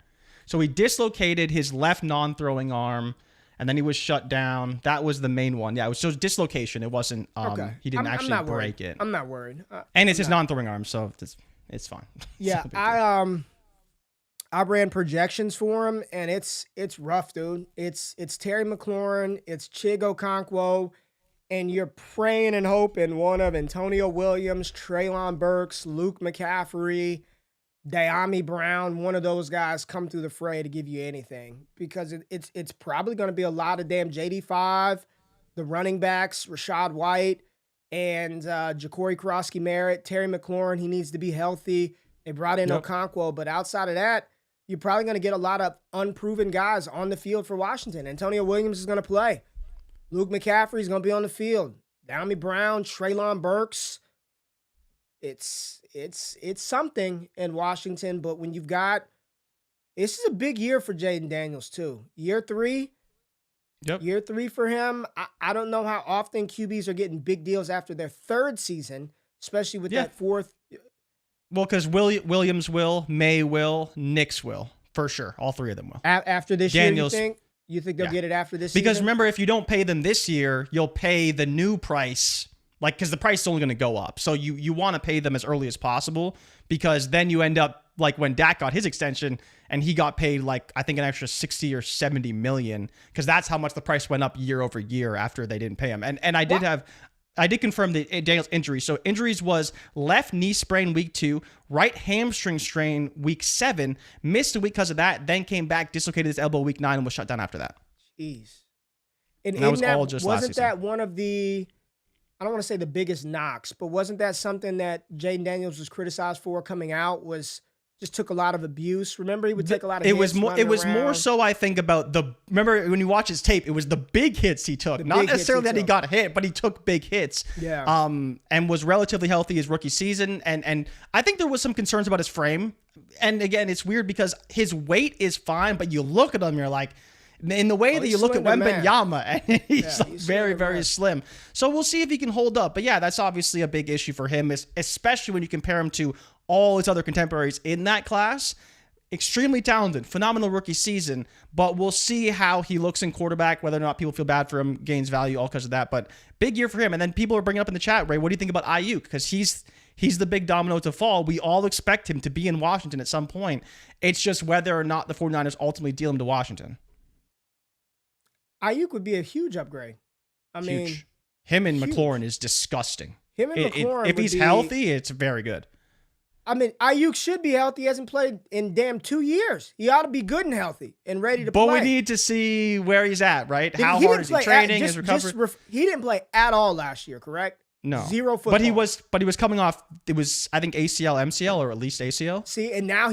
Speaker 2: So he dislocated his left non-throwing arm, and then he was shut down. That was the main one. Yeah, it was just dislocation. It wasn't. Okay. He didn't actually break it.
Speaker 1: I'm not worried.
Speaker 2: And it's his non-throwing arm, so it's fine.
Speaker 1: Yeah, I ran projections for him, and it's rough, dude. It's Terry McLaurin, it's Chig Okonkwo, and you're praying and hoping one of Antonio Williams, Treylon Burks, Luke McCaffrey, De'Ami Brown, one of those guys come through the fray to give you anything, because it's probably going to be a lot of damn JD5, the running backs, Rashad White, and Ja'Cory Krosky-Merritt, Terry McLaurin. He needs to be healthy. They brought in Okonkwo, but outside of that, you're probably going to get a lot of unproven guys on the field for Washington. Antonio Williams is going to play. Luke McCaffrey is going to be on the field. De'Ami Brown, Treylon Burks. It's something in Washington, but when you've got, this is a big year for Jaden Daniels too. Year 3 for him. I don't know how often QBs are getting big deals after their 3rd season, especially with that 4th.
Speaker 2: Well, because Williams will, May will, Nix will, for sure. All 3 of them will.
Speaker 1: After this Daniels, year, you think they'll get it after this season?
Speaker 2: Because remember, if you don't pay them this year, you'll pay the new price. Like, because the price is only going to go up. So you want to pay them as early as possible, because then you end up like when Dak got his extension and he got paid like, I think an extra 60 or 70 million, because that's how much the price went up year over year after they didn't pay him. And I did confirm the Daniels injury. So injuries was left knee sprain week 2, right hamstring strain week 7, missed a week because of that, then came back, dislocated his elbow week 9 and was shut down after that.
Speaker 1: Jeez.
Speaker 2: And that was all just last season.
Speaker 1: Wasn't that one of the... I don't want to say the biggest knocks, but wasn't that something that Jaden Daniels was criticized for coming out? Was just took a lot of abuse. Remember, he would take a lot of hits.
Speaker 2: It was more so, I think, about remember when you watch his tape, it was the big hits he took. Not necessarily that he got hit, but he took big hits.
Speaker 1: Yeah.
Speaker 2: And was relatively healthy his rookie season. And I think there was some concerns about his frame. And again, it's weird because his weight is fine, but you look at him, you're like, in the way that you look at Wembanyama, and he's very, very slim. So we'll see if he can hold up. But yeah, that's obviously a big issue for him, especially when you compare him to all his other contemporaries in that class. Extremely talented, phenomenal rookie season, but we'll see how he looks in quarterback, whether or not people feel bad for him, gains value, all because of that. But big year for him. And then people are bringing up in the chat, Ray, what do you think about Ayuk? Because he's the big domino to fall. We all expect him to be in Washington at some point. It's just whether or not the 49ers ultimately deal him to Washington.
Speaker 1: Ayuk would be a huge upgrade. I mean,
Speaker 2: him and McLaurin is disgusting.
Speaker 1: Him and McLaurin,
Speaker 2: if he's healthy, it's very good.
Speaker 1: I mean, Ayuk should be healthy. He hasn't played in damn 2 years. He ought to be good and healthy and ready to play.
Speaker 2: But we need to see where he's at, right? How hard is he training? His recovery.
Speaker 1: He didn't play at all last year, correct?
Speaker 2: No.
Speaker 1: 0 football.
Speaker 2: But he was coming off. It was, I think, ACL, MCL, or at least ACL.
Speaker 1: See, and now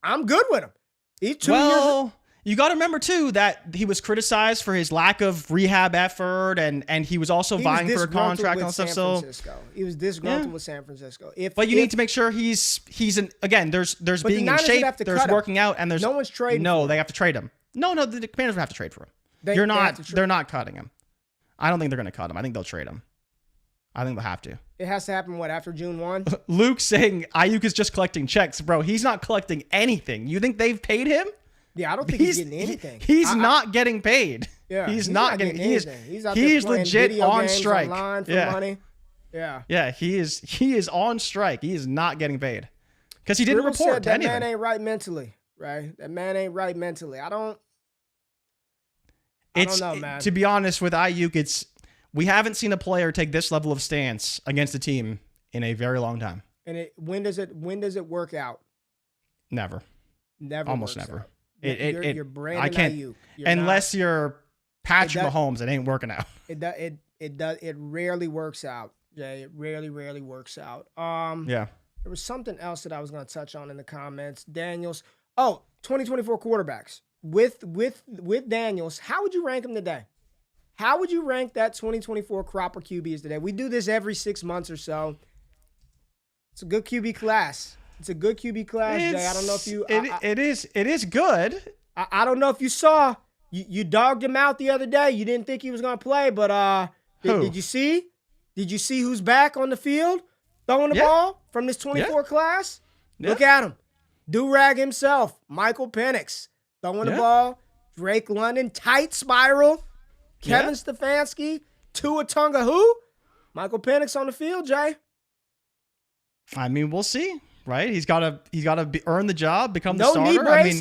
Speaker 1: I'm good with him. He's 2 years.
Speaker 2: You got to remember, too, that he was criticized for his lack of rehab effort, and he was also vying for a contract and stuff. So
Speaker 1: he was disgruntled with San Francisco.
Speaker 2: But you need to make sure he's again, there's being in shape, there's working out, and there's
Speaker 1: no one's trading.
Speaker 2: No, they have to trade him. No, the Commanders would have to trade for him. They're not cutting him. I don't think they're going to cut him. I think they'll trade him. I think they'll have to.
Speaker 1: It has to happen, after June 1?
Speaker 2: Luke saying Ayuk is just collecting checks. Bro, he's not collecting anything. You think they've paid him?
Speaker 1: Yeah, I don't think he's getting anything.
Speaker 2: He's not getting paid.
Speaker 1: Yeah,
Speaker 2: he's not getting
Speaker 1: anything. He's out
Speaker 2: there
Speaker 1: playing
Speaker 2: legit
Speaker 1: video
Speaker 2: on
Speaker 1: games
Speaker 2: strike.
Speaker 1: Online for money. Yeah.
Speaker 2: Yeah, he is on strike. He is not getting paid. Because he didn't report
Speaker 1: that
Speaker 2: anything.
Speaker 1: Man ain't right mentally, right? That man ain't right mentally. I don't know, man.
Speaker 2: To be honest with Ayuk, we haven't seen a player take this level of stance against a team in a very long time.
Speaker 1: And when does it work out?
Speaker 2: Never. Almost never.
Speaker 1: Out. You're Brandon
Speaker 2: I can't,
Speaker 1: Ayuk.
Speaker 2: unless you're Patrick Mahomes, it ain't working out.
Speaker 1: It rarely works out, Jay. It rarely works out.
Speaker 2: Yeah.
Speaker 1: There was something else that I was going to touch on in the comments. Daniels. Oh, 2024 quarterbacks. With Daniels, how would you rank him today? How would you rank that 2024 crop of QBs today? We do this every 6 months or so. It's a good QB class. Jay. I don't know if you...
Speaker 2: It is good.
Speaker 1: I don't know if you saw... You dogged him out the other day. You didn't think he was going to play, but did you see? Did you see who's back on the field throwing the ball from this 24 class? Yeah. Look at him. Do-rag himself. Michael Penix throwing the ball. Drake London, tight spiral. Kevin Stefanski, Tua Tunga who? Michael Penix on the field, Jay.
Speaker 2: I mean, we'll see, right? He's got to earn the job, become the starter.
Speaker 1: No knee brace.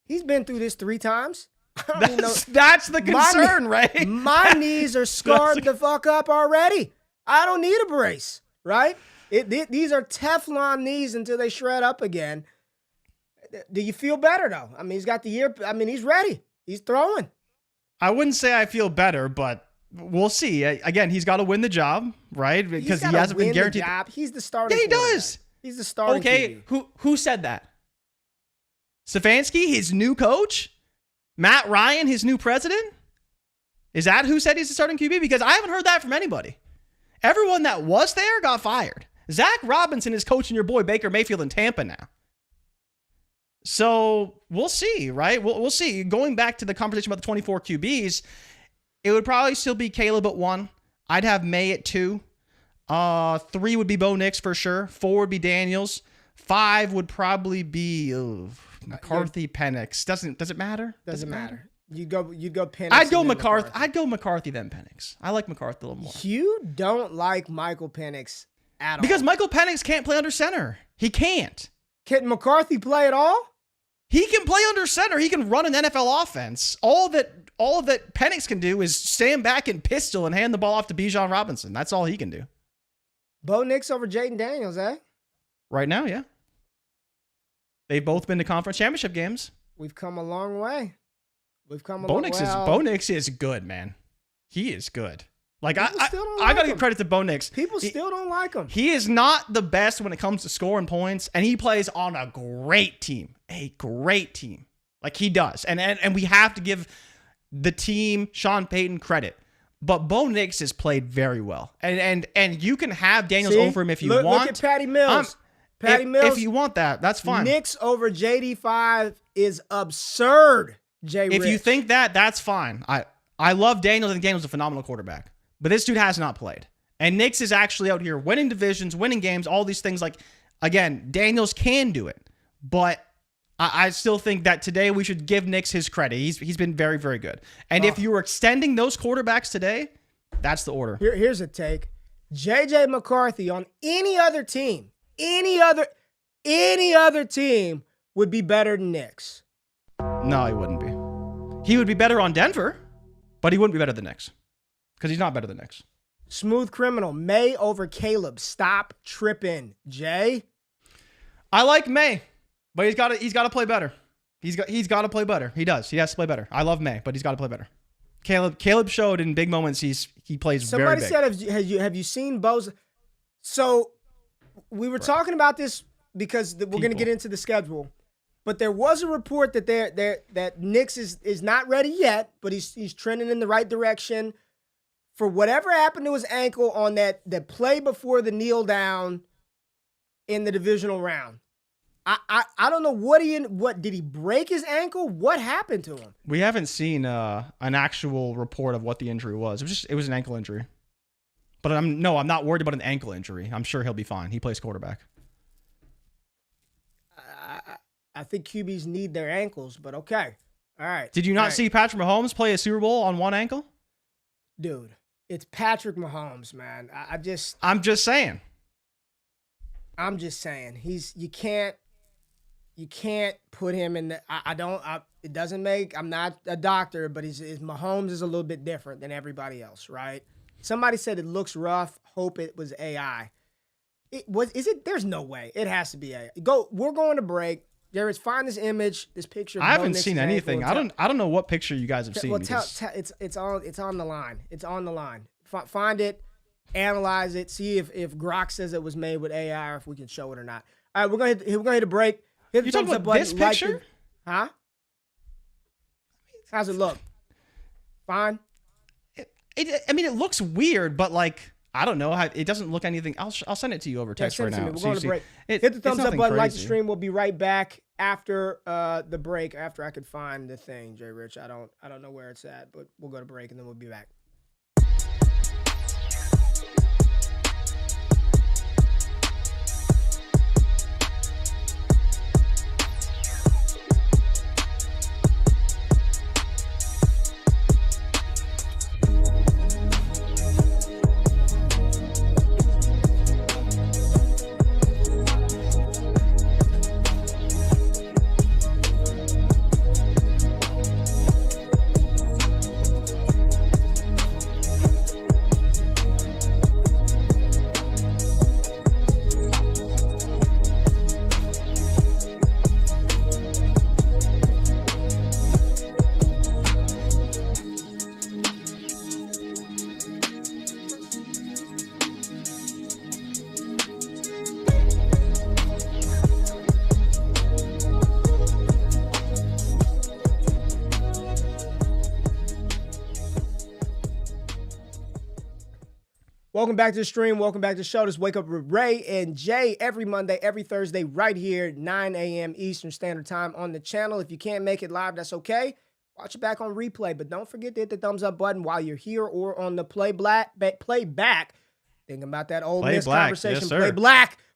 Speaker 1: He's been through this 3 times.
Speaker 2: That's the concern, right?
Speaker 1: My knees are scarred the fuck up already. I don't need a brace, right? These are Teflon knees until they shred up again. Do you feel better, though? I mean, he's got the year. I mean, he's ready. He's throwing.
Speaker 2: I wouldn't say I feel better, but we'll see. Again, he's got to win the job, right? Because he hasn't been guaranteed.
Speaker 1: He's the starter.
Speaker 2: Yeah, he does.
Speaker 1: He's the starter.
Speaker 2: Okay, who said that? Stefanski, his new coach? Matt Ryan, his new president? Is that who said he's the starting QB? Because I haven't heard that from anybody. Everyone that was there got fired. Zach Robinson is coaching your boy Baker Mayfield in Tampa now. So we'll see, right? We'll see. Going back to the conversation about the 24 QBs, it would probably still be Caleb at 1. I'd have May at 2. 3 would be Bo Nix for sure. 4 would be Daniels. 5 would probably be McCarthy, Penix. Does it matter?
Speaker 1: Doesn't matter. You'd go Penix.
Speaker 2: I'd go McCarthy. I'd go McCarthy then Penix. I like McCarthy a little more.
Speaker 1: You don't like Michael Penix at all.
Speaker 2: Because Michael Penix can't play under center. He can't.
Speaker 1: Can McCarthy play at all?
Speaker 2: He can play under center. He can run an NFL offense. All that Penix can do is stand back and pistol and hand the ball off to Bijan Robinson. That's all he can do.
Speaker 1: Bo Nix over Jaden Daniels, eh?
Speaker 2: Right now, yeah. They've both been to conference championship games.
Speaker 1: We've come a long way.
Speaker 2: Bo Nix is good, man. He is good. Like,
Speaker 1: People still don't
Speaker 2: I
Speaker 1: like
Speaker 2: got to
Speaker 1: him.
Speaker 2: give credit to Bo Nix.
Speaker 1: People still don't like him.
Speaker 2: He is not the best when it comes to scoring points, and he plays on a great team. A great team. Like, he does. And we have to give the team, Sean Payton, credit. But Bo Nix has played very well. And you can have Daniels over him if you want.
Speaker 1: Look at Patty Mills.
Speaker 2: If you want that, that's fine.
Speaker 1: Nix over JD5 is absurd, JRich.
Speaker 2: If you think that, that's fine. I love Daniels. I think Daniels is a phenomenal quarterback. But this dude has not played. And Nix is actually out here winning divisions, winning games, all these things. Like, again, Daniels can do it. But I still think that today we should give Nix his credit. He's been very, very good. And if you were extending those quarterbacks today, that's the order.
Speaker 1: Here's a take. J.J. McCarthy on any other team would be better than Nix.
Speaker 2: No, he wouldn't be. He would be better on Denver, but he wouldn't be better than Nix. Because he's not better than Nix.
Speaker 1: Smooth criminal. May over Caleb. Stop tripping, Jay.
Speaker 2: I like May, but he's got to play better. He's got to play better. He does. He has to play better. I love May, but he's got to play better. Caleb showed in big moments he plays very big.
Speaker 1: Somebody said, have you seen Bo's? So we were talking about this because we're going to get into the schedule. But there was a report that that Nix is not ready yet, but he's trending in the right direction. For whatever happened to his ankle on that play before the kneel down in the divisional round. I don't know what did he break his ankle? What happened to him?
Speaker 2: We haven't seen an actual report of what the injury was. It was an ankle injury. But I'm not worried about an ankle injury. I'm sure he'll be fine. He plays quarterback.
Speaker 1: I think QBs need their ankles, but okay. All right.
Speaker 2: Did you not see Patrick Mahomes play a Super Bowl on one ankle?
Speaker 1: Dude, it's Patrick Mahomes, man.
Speaker 2: I'm just saying.
Speaker 1: You can't put him in the it doesn't make, I'm not a doctor, but Mahomes is a little bit different than everybody else, right? Somebody said it looks rough. Hope it was AI. There's no way. It has to be AI. We're going to break. JRich, find this image, this picture.
Speaker 2: I haven't seen anything. I don't know what picture you guys have seen.
Speaker 1: Well, it's on the line. It's on the line. Find it, analyze it, see if Grok says it was made with AI or if we can show it or not. All right, we're gonna hit a break. Hit the
Speaker 2: You talking
Speaker 1: thumbs up
Speaker 2: about
Speaker 1: button.
Speaker 2: this picture?
Speaker 1: Huh? How's it look? Fine.
Speaker 2: It looks weird, but like I don't know. It doesn't look anything. I'll send it to you over text right now.
Speaker 1: We're going to break. Hit the thumbs up button, like the stream. We'll be right back after the break. After I could find the thing, JRich. I don't know where it's at, but we'll go to break and then we'll be back. Welcome back to the stream. Welcome back to the show. This Wake Up with Ray and Jay every Monday, every Thursday, right here, 9 a.m. Eastern Standard Time on the channel. If you can't make it live, that's okay. Watch it back on replay, but don't forget to hit the thumbs up button while you're here or on the playback. Thinking about that Ole Miss conversation.
Speaker 2: Yes,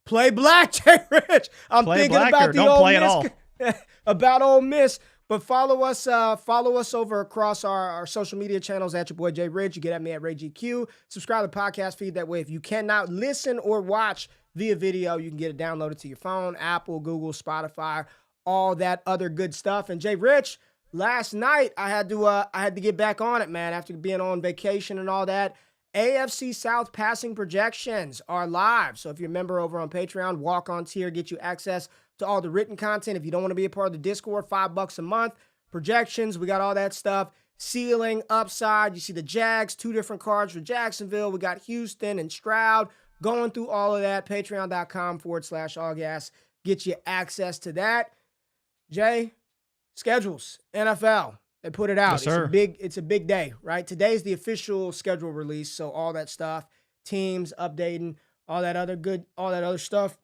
Speaker 1: play black, JRich. I'm thinking about the Ole Miss about Ole Miss. But follow us over across our social media channels at your boy JRich. You get at me at RayGQ. Subscribe to the podcast feed. That way, if you cannot listen or watch via video, you can get it downloaded to your phone, Apple, Google, Spotify, all that other good stuff. And JRich, last night I had to get back on it, man, after being on vacation and all that. AFC South passing projections are live. So if you're a member over on Patreon, walk on tier, get you access to all the written content. If you don't want to be a part of the Discord, $5 a month. Projections, we got all that stuff. ceiling, upside. You see the Jags, 2 different cards for Jacksonville. We got Houston and Stroud. Going through all of that, patreon.com/allgas. Get you access to that. Jay, schedules, NFL. They put it out.
Speaker 2: Yes, sir.
Speaker 1: It's a big day, right? Today's the official schedule release, so all that stuff, teams updating, all that other stuff.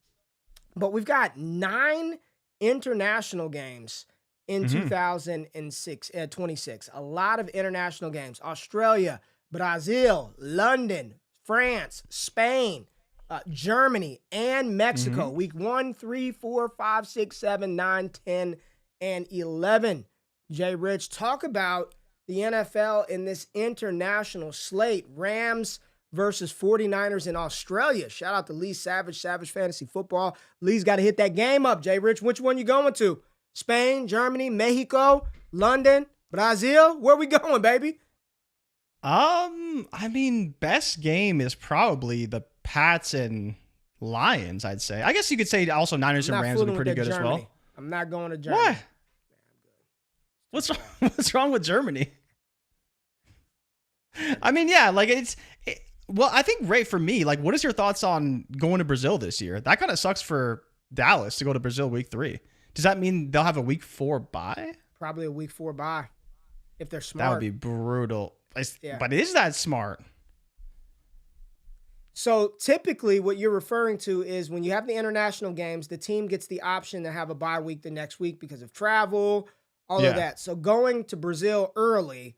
Speaker 1: But we've got 9 international games in 2026. A lot of international games. Australia, Brazil, London, France, Spain, Germany, and Mexico. Week 1, 3, 4, 5, 6, 7, 9, 10, and 11. JRich, talk about the NFL in this international slate. Rams versus 49ers in Australia. Shout out to Lee Savage Fantasy Football. Lee's got to hit that game up, JRich. Which one you going to? Spain, Germany, Mexico, London, Brazil? Where we going, baby?
Speaker 2: I mean, best game is probably the Pats and Lions, I'd say. I guess you could say also Niners and Rams would be pretty good as well.
Speaker 1: I'm not going to Germany.
Speaker 2: Why? What's wrong with Germany? I mean, yeah, like well, I think right for me, like, what is your thoughts on going to Brazil this year? That kind of sucks for Dallas to go to Brazil week 3. Does that mean they'll have a week 4 bye?
Speaker 1: Probably a week 4 bye if they're smart.
Speaker 2: That would be brutal.
Speaker 1: Yeah.
Speaker 2: But is that smart?
Speaker 1: So typically what you're referring to is when you have the international games, the team gets the option to have a bye week the next week because of travel, all of that. So going to Brazil early.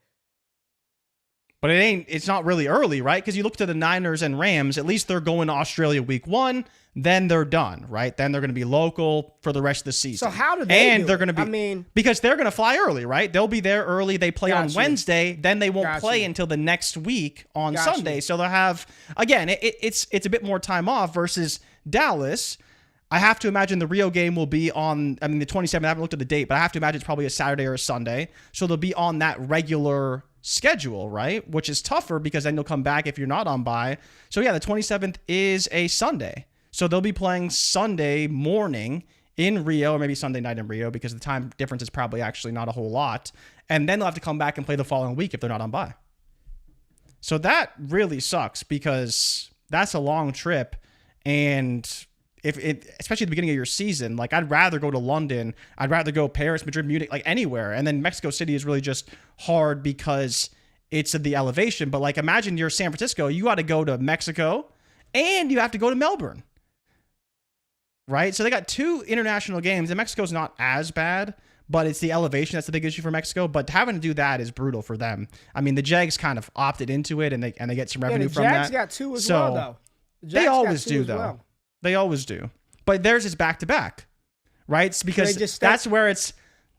Speaker 2: But it's not really early, right? Because you look to the Niners and Rams, at least they're going to Australia week 1, then they're done, right? Then they're going to be local for the rest of the season.
Speaker 1: So how do they do
Speaker 2: they're going to be,
Speaker 1: I mean,
Speaker 2: because they're going to fly early, right? They'll be there early. They play on Wednesday, then they won't play until the next week on Sunday. So they'll have, again, it's a bit more time off versus Dallas. I have to imagine the Rio game will be on, I mean, the 27th. I haven't looked at the date, but I have to imagine it's probably a Saturday or a Sunday. So they'll be on that regular schedule, right? Which is tougher because then you'll come back if you're not on bye. So yeah, the 27th is a Sunday. So they'll be playing Sunday morning in Rio, or maybe Sunday night in Rio, because the time difference is probably actually not a whole lot. And then they'll have to come back and play the following week if they're not on bye. So that really sucks because that's a long trip. And especially at the beginning of your season, like, I'd rather go to London. I'd rather go Paris, Madrid, Munich, like anywhere. And then Mexico City is really just hard because it's at the elevation. But like, imagine you're San Francisco, you got to go to Mexico and you have to go to Melbourne, right? So they got 2 international games, and Mexico's not as bad, but it's the elevation that's the big issue for Mexico. But having to do that is brutal for them. I mean, the Jags kind of opted into it, and they get some revenue from that.
Speaker 1: The Jags got 2 as well, though.
Speaker 2: They always do, though. They always do. But theirs is back-to-back, right? It's because that's where it's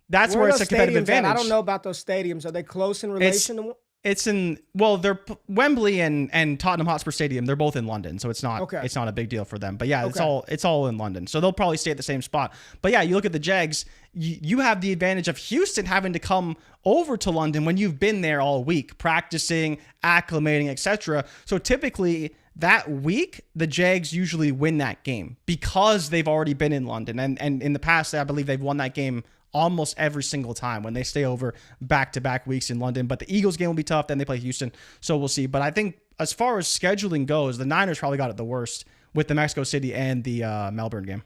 Speaker 2: a competitive advantage.
Speaker 1: I don't know about those stadiums. Are they close in relation to?
Speaker 2: It's in, well, they're Wembley and Tottenham Hotspur Stadium. They're both in London, so it's not a big deal for them. But yeah, it's all in London, so they'll probably stay at the same spot. But yeah, you look at the Jags. You have the advantage of Houston having to come over to London when you've been there all week, practicing, acclimating, etc. So typically that week, the Jags usually win that game because they've already been in London. And in the past, I believe they've won that game almost every single time when they stay over back-to-back weeks in London. But the Eagles game will be tough. Then they play Houston. So we'll see. But I think as far as scheduling goes, the Niners probably got it the worst with the Mexico City and the Melbourne game.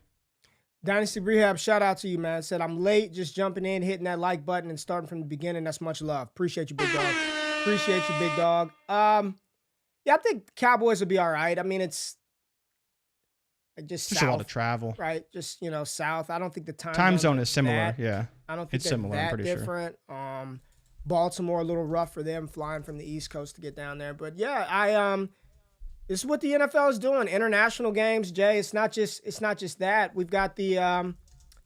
Speaker 1: Dynasty Rehab, shout out to you, man. Said, I'm late, just jumping in, hitting that like button and starting from the beginning. That's much love. Appreciate you, big dog. Appreciate you, big dog. Yeah, I think Cowboys will be all right. I mean, it's just south,
Speaker 2: a lot of travel,
Speaker 1: right? Just, south. I don't think the
Speaker 2: time zone is similar.
Speaker 1: Yeah, I don't think
Speaker 2: it's similar. I'm pretty
Speaker 1: different. Sure. Baltimore a little rough for them flying from the East Coast to get down there, but yeah, this is what the NFL is doing. International games, Jay. It's not just that. We've got the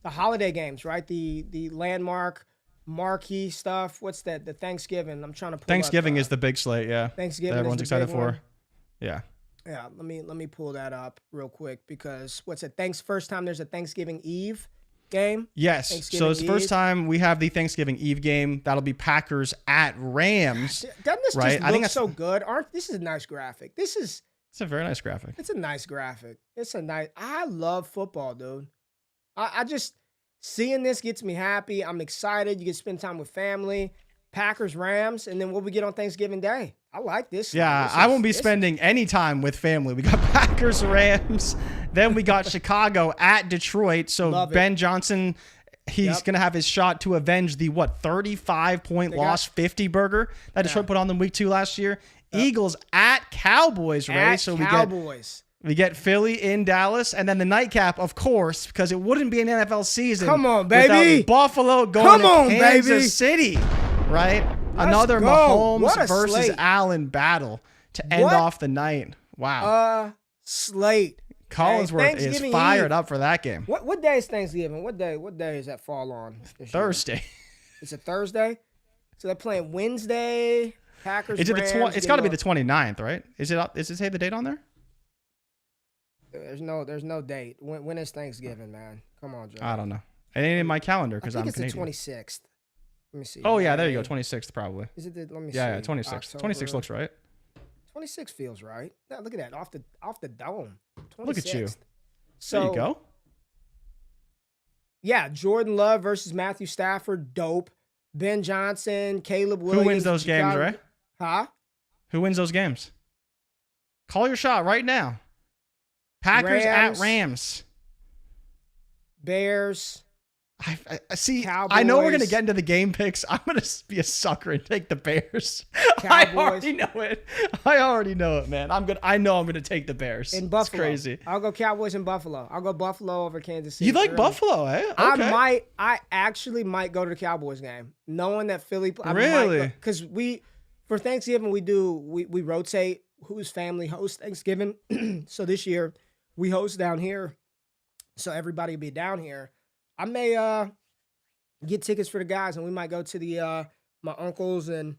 Speaker 1: holiday games, right? The landmark, marquee stuff. What's that? The Thanksgiving. I'm trying to pull
Speaker 2: Thanksgiving
Speaker 1: up,
Speaker 2: is the big slate, yeah.
Speaker 1: Thanksgiving
Speaker 2: that everyone's
Speaker 1: is the
Speaker 2: excited
Speaker 1: big
Speaker 2: for.
Speaker 1: One.
Speaker 2: Yeah.
Speaker 1: Yeah, let me pull that up real quick because first time there's a Thanksgiving Eve game?
Speaker 2: Yes. So it's the first time we have the Thanksgiving Eve game. That'll be Packers at Rams.
Speaker 1: Doesn't this just look so good? This is a nice graphic. It's
Speaker 2: a very nice graphic.
Speaker 1: It's a nice graphic. I love football, dude. I just seeing this gets me happy. I'm excited. You get to spend time with family. Packers, Rams, and then what we get on Thanksgiving Day. I like this.
Speaker 2: Yeah, I won't be spending any time with family. We got Packers, Rams. Then we got Chicago at Detroit. So Ben Johnson, he's going to have his shot to avenge the, 35-point loss, 50 burger that Detroit put on them week 2 last year. Eagles at Cowboys, Ray. So we get Philly in Dallas, and then the nightcap, of course, because it wouldn't be an NFL season.
Speaker 1: Come on, baby.
Speaker 2: Buffalo going to Kansas City, right? Another Mahomes versus Allen battle to end off the night. Wow.
Speaker 1: Slate.
Speaker 2: Collinsworth is fired up for that game.
Speaker 1: What day is Thanksgiving? What day does that fall on?
Speaker 2: Thursday.
Speaker 1: It's a Thursday? So they're playing Wednesday. Packers.
Speaker 2: It's got to be the 29th, right? Is it say the date on there?
Speaker 1: There's no date. When is Thanksgiving, man? Come on, Joe.
Speaker 2: I don't know. It ain't in my calendar because I'm Canadian.
Speaker 1: It's the 26th. Let me see.
Speaker 2: Oh, yeah, there you go. 26th, probably.
Speaker 1: Is it? Let me see.
Speaker 2: Yeah, 26th. 26 looks right.
Speaker 1: 26 feels right. Now, look at that. Off the dome. 26th.
Speaker 2: Look at you.
Speaker 1: So,
Speaker 2: there you go.
Speaker 1: Yeah, Jordan Love versus Matthew Stafford. Dope. Ben Johnson, Caleb Williams.
Speaker 2: Who wins those games, right?
Speaker 1: Huh?
Speaker 2: Who wins those games? Call your shot right now. Packers at Rams.
Speaker 1: Bears.
Speaker 2: I see.
Speaker 1: Cowboys.
Speaker 2: I know we're gonna get into the game picks. I'm gonna be a sucker and take the Bears. I already know it, man. I know I'm gonna take the Bears.
Speaker 1: In Buffalo.
Speaker 2: It's crazy.
Speaker 1: I'll go Cowboys in Buffalo. I'll go Buffalo over Kansas City.
Speaker 2: You like Buffalo, eh? Okay.
Speaker 1: I actually might go to the Cowboys game, knowing that Philly.
Speaker 2: Really?
Speaker 1: Because for Thanksgiving we rotate whose family hosts Thanksgiving. So this year we host down here, so everybody will be down here. I may get tickets for the guys, and we might go to the my uncles and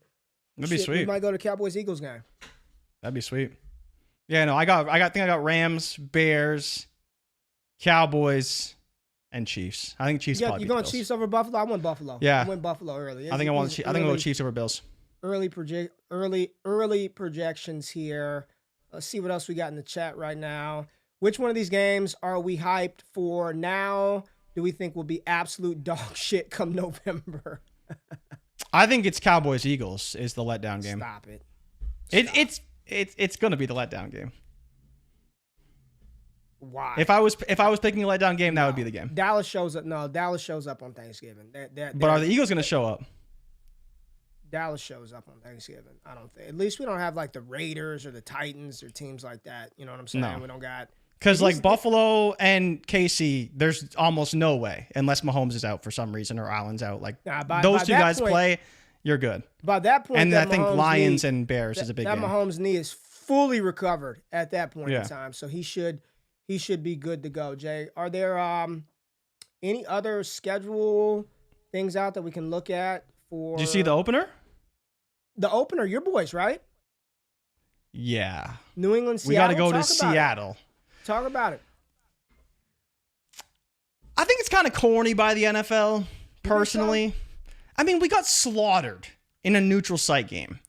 Speaker 2: that'd be sweet.
Speaker 1: We might go to Cowboys Eagles game.
Speaker 2: That'd be sweet. Yeah, no, I think I got Rams, Bears, Cowboys, and Chiefs. I think Chiefs.
Speaker 1: You going Chiefs over Buffalo? I went Buffalo.
Speaker 2: Yeah,
Speaker 1: I went Buffalo early.
Speaker 2: I think I go Chiefs over Bills.
Speaker 1: Early projections here. Let's see what else we got in the chat right now. Which one of these games are we hyped for now? Do we think will be absolute dog shit come November?
Speaker 2: I think it's Cowboys Eagles is the letdown game.
Speaker 1: Stop it.
Speaker 2: It's gonna be the letdown game.
Speaker 1: Why?
Speaker 2: If I was picking a letdown game, that would be the game.
Speaker 1: Dallas shows up. No, Dallas shows up on Thanksgiving.
Speaker 2: But are the Eagles gonna show up?
Speaker 1: Dallas shows up on Thanksgiving. I don't think. At least we don't have like the Raiders or the Titans or teams like that. You know what I'm saying?
Speaker 2: No.
Speaker 1: We don't got.
Speaker 2: Because like Buffalo and KC, there's almost no way unless Mahomes is out for some reason or Allen's out. Like those two guys play, you're good.
Speaker 1: By that point,
Speaker 2: and I think Lions and Bears is a big game.
Speaker 1: That Mahomes knee is fully recovered at that point in time, so he should be good to go. Jay, are there any other schedule things out that we can look at for?
Speaker 2: Did you see the opener?
Speaker 1: The opener, your boys, right?
Speaker 2: Yeah.
Speaker 1: New England, Seattle.
Speaker 2: We got to go to Seattle.
Speaker 1: Talk about it.
Speaker 2: I think it's kind of corny by the NFL, personally. I mean, we got slaughtered in a neutral site game.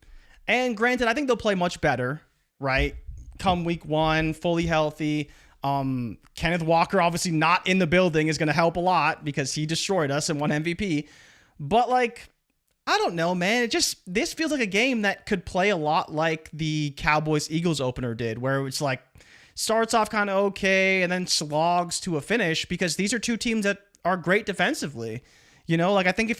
Speaker 2: And granted, I think they'll play much better, right? Come week 1, fully healthy. Kenneth Walker, obviously not in the building, is going to help a lot because he destroyed us and won MVP. But, like, I don't know, man. This feels like a game that could play a lot like the Cowboys-Eagles opener did, where it's like, starts off kind of okay and then slogs to a finish because these are two teams that are great defensively. You know, like I think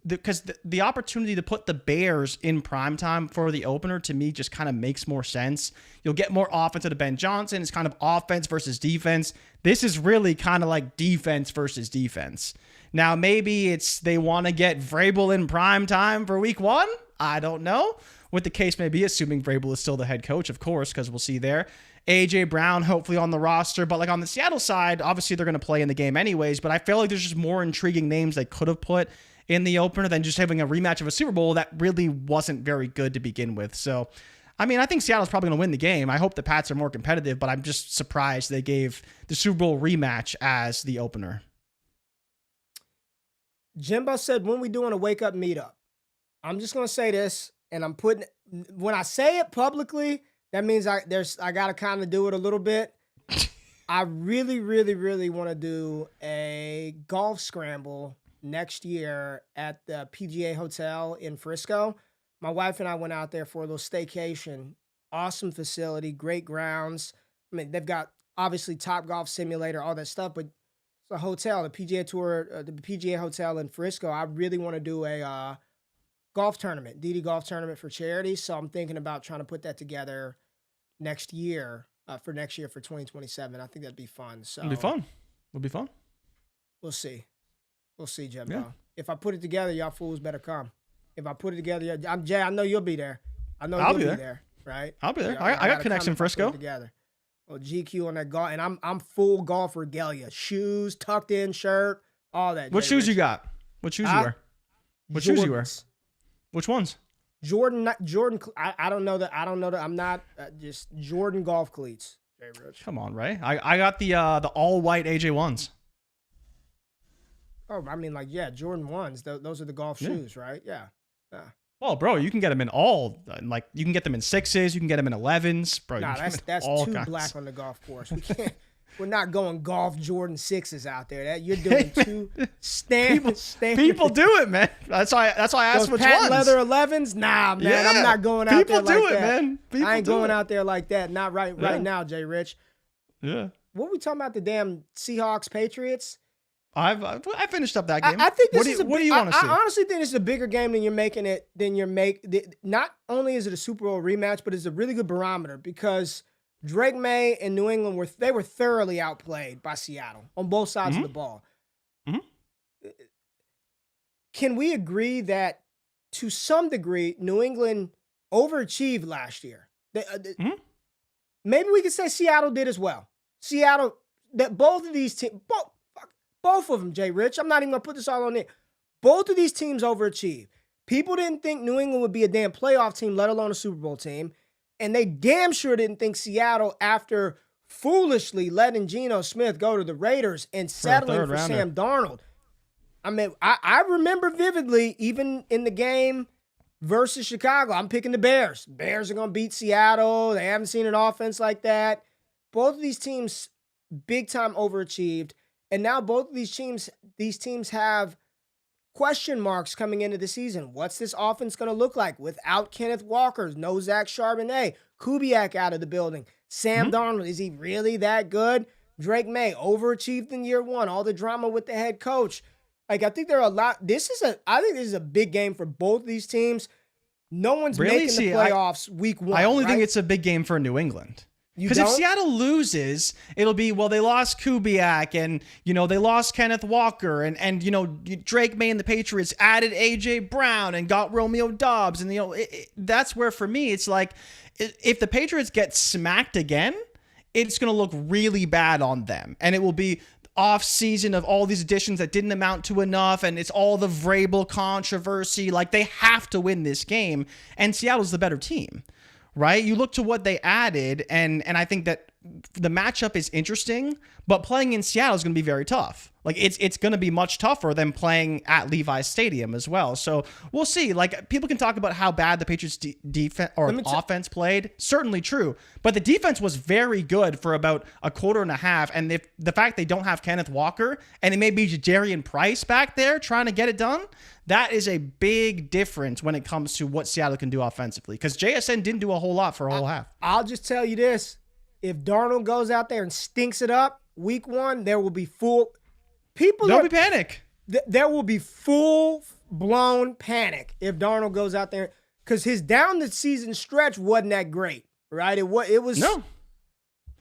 Speaker 2: because the opportunity to put the Bears in primetime for the opener to me just kind of makes more sense. You'll get more offense out of Ben Johnson. It's kind of offense versus defense. This is really kind of like defense versus defense. Now, maybe they want to get Vrabel in primetime for week 1. I don't know what the case may be, assuming Vrabel is still the head coach, of course, because we'll see there. A.J. Brown, hopefully on the roster. But like on the Seattle side, obviously they're going to play in the game anyways. But I feel like there's just more intriguing names they could have put in the opener than just having a rematch of a Super Bowl that really wasn't very good to begin with. So, I mean, I think Seattle's probably going to win the game. I hope the Pats are more competitive, but I'm just surprised they gave the Super Bowl rematch as the opener. Jimbo
Speaker 1: said, when we doing a wake up meetup? I'm just going to say this, and when I say it publicly, that means I got to kind of do it a little bit. I really, really, really want to do a golf scramble next year at the PGA Hotel in Frisco. My wife and I went out there for a little staycation. Awesome facility, great grounds. I mean, they've got obviously Top Golf Simulator, all that stuff, but it's a hotel, the PGA Tour, the PGA Hotel in Frisco. I really want to do a golf tournament, DD golf tournament for charity. So I'm thinking about trying to put that together next year, for 2027. I think that'd be fun. So
Speaker 2: It'll be fun. It'll be fun.
Speaker 1: We'll see. We'll see, Jimbo.
Speaker 2: Yeah.
Speaker 1: If I put it together, y'all fools better come. If I put it together, I'm Jay. I know you'll be there. I know
Speaker 2: I'll
Speaker 1: you'll
Speaker 2: be
Speaker 1: be there, right?
Speaker 2: I'll be there.
Speaker 1: Y'all
Speaker 2: I got
Speaker 1: gotta
Speaker 2: connects
Speaker 1: come
Speaker 2: in
Speaker 1: if I put it
Speaker 2: Frisco.
Speaker 1: Together. Well, GQ on that golf, and I'm full golf regalia, shoes, tucked in shirt, all that.
Speaker 2: What shoes you got? What shoes you wear? What shoes you wear?
Speaker 1: Jordans.
Speaker 2: Which ones?
Speaker 1: Jordan. I don't know that. I'm not just Jordan golf cleats. JRich.
Speaker 2: Come on, Ray. I got the all white AJ ones.
Speaker 1: Oh, I mean, like, yeah, Jordan 1s. Those are the golf shoes, right? Yeah. Yeah.
Speaker 2: Well, bro, you can get them in all, like, you can get them in 6s, you can get them in 11s, bro.
Speaker 1: Nah, that's
Speaker 2: all
Speaker 1: too
Speaker 2: kinds.
Speaker 1: black on the golf course. We can't. We're not going golf Jordan 6s out there. That you're doing too standard.
Speaker 2: People do it, man. That's why I asked
Speaker 1: Those
Speaker 2: which
Speaker 1: patent
Speaker 2: ones.
Speaker 1: leather 11s. Nah, man,
Speaker 2: Yeah.
Speaker 1: I'm not going out
Speaker 2: People
Speaker 1: there like
Speaker 2: do it,
Speaker 1: that.
Speaker 2: man. People
Speaker 1: I ain't
Speaker 2: do
Speaker 1: going
Speaker 2: it.
Speaker 1: out there like that. Not right now, JRich.
Speaker 2: Yeah.
Speaker 1: What we talking about? The damn Seahawks Patriots.
Speaker 2: I finished up that game.
Speaker 1: I think this
Speaker 2: what do you want to see?
Speaker 1: I honestly think this is a bigger game than you're making it. Not only is it a Super Bowl rematch, but it's a really good barometer because Drake May and New England were thoroughly outplayed by Seattle on both sides of the ball.
Speaker 2: Mm-hmm.
Speaker 1: Can we agree that to some degree New England overachieved last year? Maybe we could say Seattle did as well. Seattle, that both of these teams, both of them, JRich. I'm not even going to put this all on it. Both of these teams overachieved. People didn't think New England would be a damn playoff team, let alone a Super Bowl team. And they damn sure didn't think Seattle, after foolishly letting Geno Smith go to the Raiders and settling for Sam Darnold. I mean, I remember vividly, even in the game versus Chicago, I'm picking the Bears. Bears are going to beat Seattle. They haven't seen an offense like that. Both of these teams big time overachieved. And now both of these teams have question marks coming into the season. What's this offense going to look like without Kenneth Walker? No Zach Charbonnet. Kubiak out of the building. Sam Darnold, is he really that good? Drake May overachieved in year one. All the drama with the head coach. Like, I think there are a lot. I think this is a big game for both these teams. No one's making the playoffs week one.
Speaker 2: I only think it's a big game for New England. Because if Seattle loses, it'll be, well, they lost Kubiak and, they lost Kenneth Walker and Drake May and the Patriots added A.J. Brown and got Romeo Doubs. And, that's where, for me, it's like, if the Patriots get smacked again, it's going to look really bad on them. And it will be off season of all these additions that didn't amount to enough. And it's all the Vrabel controversy. Like, they have to win this game. And Seattle's the better team. Right? You look to what they added, and I think that the matchup is interesting, but playing in Seattle is going to be very tough. Like, it's going to be much tougher than playing at Levi's Stadium as well. So we'll see. Like, people can talk about how bad the Patriots defense or offense played. Certainly true. But the defense was very good for about a quarter and a half. And if the fact they don't have Kenneth Walker and it may be Jadarian Price back there trying to get it done, that is a big difference when it comes to what Seattle can do offensively. Because JSN didn't do a whole lot for a whole half.
Speaker 1: I'll just tell you this. If Darnold goes out there and stinks it up week one, there will be there'll be panic. There will be full-blown panic if Darnold goes out there. Because his down-the-season stretch wasn't that great, right? It was...
Speaker 2: No.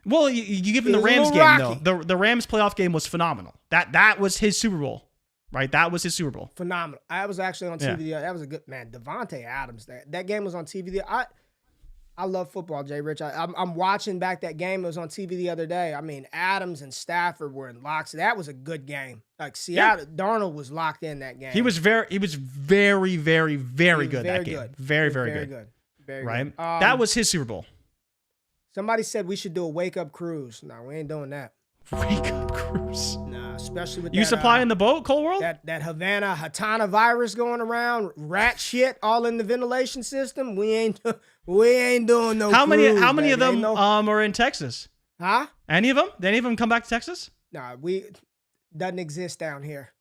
Speaker 2: Well, you give him the Rams game, though. The Rams playoff game was phenomenal. That was his Super Bowl. Right, that was his Super Bowl. Phenomenal.
Speaker 1: I was actually on TV. Yeah. That was a good man. Devontae Adams. That game was on TV. I love football, JRich. I'm watching back that game. It was on TV the other day. I mean, Adams and Stafford were in locks. That was a good game. Like Seattle, Darnold was locked in that game.
Speaker 2: He was very, very, very, very good that game. Very, very good.
Speaker 1: Very
Speaker 2: right.
Speaker 1: Good.
Speaker 2: That was his Super Bowl.
Speaker 1: Somebody said we should do a wake up cruise. No, we ain't doing that.
Speaker 2: Wake up cruise.
Speaker 1: Nah, especially with
Speaker 2: you supplying the boat, Cold World?
Speaker 1: That Hatana virus going around, rat shit all in the ventilation system. We ain't doing no.
Speaker 2: How many of them are in Texas?
Speaker 1: Huh?
Speaker 2: Any of them? Did any of them come back to Texas?
Speaker 1: Nah, doesn't exist down here.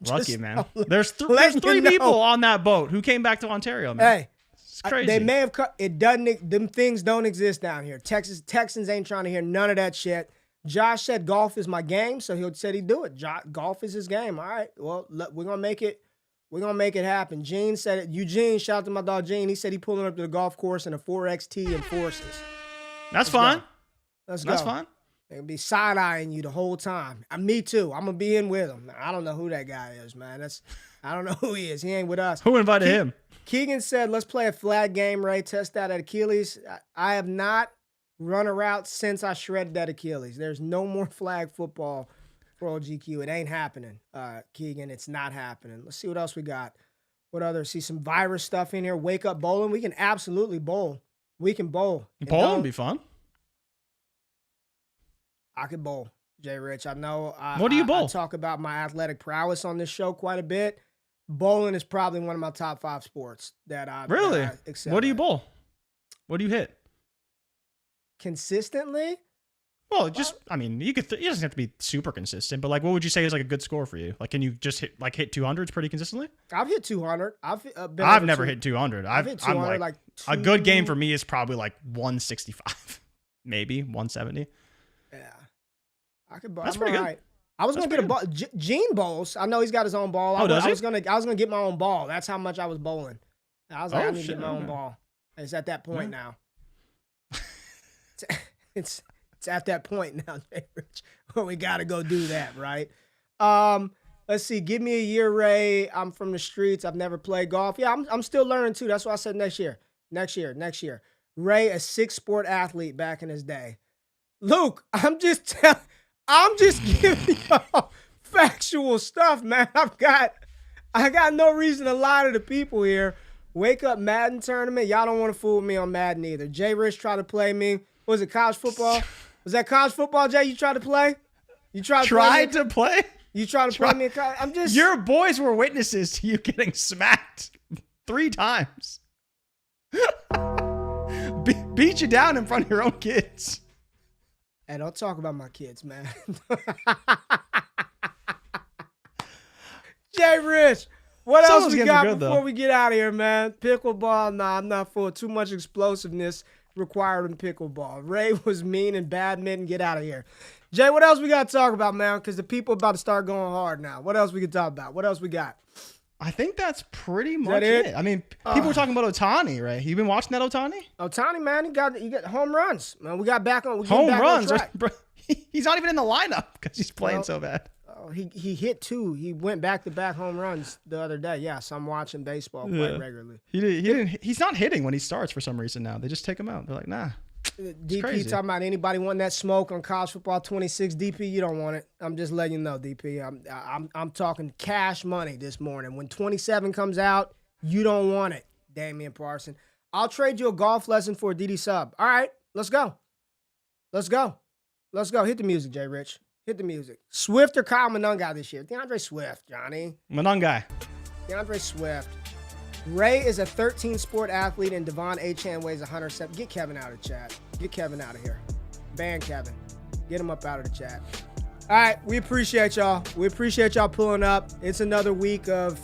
Speaker 2: Lucky, man. There's three people on that boat who came back to Ontario, man.
Speaker 1: Hey,
Speaker 2: it's crazy.
Speaker 1: They may have it doesn't. Them things don't exist down here. Texans ain't trying to hear none of that shit. Josh said golf is my game, so he said he'd do it. Golf is his game. All right. Well, we're gonna make it. We're gonna make it happen. Gene said it. Eugene, shout out to my dog Gene. He said he pulling up to the golf course in a 4XT and forces.
Speaker 2: That's fine.
Speaker 1: Let's go.
Speaker 2: That's fine.
Speaker 1: They'll be side-eyeing you the whole time. Me too. I'm going to be in with him. I don't know who that guy is, man. I don't know who he is. He ain't with us.
Speaker 2: Who invited him?
Speaker 1: Keegan said, let's play a flag game, Ray. Test out at Achilles. I have not run a route since I shredded that Achilles. There's no more flag football for OGQ. It ain't happening, Keegan. It's not happening. Let's see what else we got. What other? See some virus stuff in here. Wake up bowling. We can absolutely bowl. We can bowl.
Speaker 2: Bowling would be fun.
Speaker 1: I could bowl, JRich. I know.
Speaker 2: What do you bowl?
Speaker 1: I talk about my athletic prowess on this show quite a bit. Bowling is probably one of my top 5 sports that I
Speaker 2: really
Speaker 1: excel
Speaker 2: What do you
Speaker 1: at.
Speaker 2: bowl? What do you hit?
Speaker 1: Consistently?
Speaker 2: Well, I mean, you doesn't have to be super consistent, but like, what would you say is like a good score for you? Like, can you just hit 200s pretty consistently?
Speaker 1: I've hit 200.
Speaker 2: I've never hit 200.
Speaker 1: I've hit 200.
Speaker 2: I'm like a good game for me is probably like 165, maybe 170.
Speaker 1: Yeah. I could bowl.
Speaker 2: That's
Speaker 1: I'm
Speaker 2: pretty
Speaker 1: all
Speaker 2: good.
Speaker 1: right. I was going to get a ball. Gene bowls. I know he's got his own ball.
Speaker 2: Oh, does he?
Speaker 1: I was going to get my own ball. That's how much I was bowling. I was like, I need to get my own ball. It's at that point now. It's at that point now, JRich, where we got to go do that, right? Let's see. Give me a year, Ray. I'm from the streets. I've never played golf. Yeah, I'm still learning too. That's why I said next year. Ray, a 6-sport athlete back in his day. Luke, I'm just giving y'all factual stuff, man. I got no reason to lie to the people here. Wake Up Madden tournament. Y'all don't want to fool me on Madden either. JRich tried to play me. What was it, college football? Was that college football, Jay? You tried to play? You tried to play? You tried to play me in college? I'm just...
Speaker 2: Your boys were witnesses to you getting smacked 3 times. Beat you down in front of your own kids.
Speaker 1: Hey, don't talk about my kids, man. JRich, what else we got before we get out of here, man? Pickleball? Nah, I'm not full. Too much explosiveness required in pickleball. Ray was mean in badminton. Get out of here. Jay, what else we got to talk about, man? Because the people about to start going hard now. What else we can talk about? What else we got?
Speaker 2: I think that's pretty much it. I mean, people were talking about Otani, right? You been watching that Otani?
Speaker 1: Otani, man, he got home runs. Man, we got back on.
Speaker 2: Home runs. He's not even in the lineup because he's playing so bad.
Speaker 1: He hit 2. He went back-to-back home runs the other day. Yeah, so I'm watching baseball quite regularly.
Speaker 2: He's not hitting when he starts for some reason now. They just take him out. They're like, nah.
Speaker 1: DP talking about anybody wanting that smoke on college football 26. DP, you don't want it. I'm just letting you know, DP. I'm talking cash money this morning. When 27 comes out, you don't want it, Damian Parson. I'll trade you a golf lesson for a DD sub. All right, let's go. Let's go. Hit the music, JRich. Hit the music. Swift or Kyle Monangai this year? DeAndre Swift, Johnny.
Speaker 2: Monangai.
Speaker 1: DeAndre Swift. Ray is a 13-sport athlete, and De'Von Achane weighs 107. Get Kevin out of the chat. Get Kevin out of here. Ban Kevin. Get him up out of the chat. All right, we appreciate y'all. We appreciate y'all pulling up. It's another week of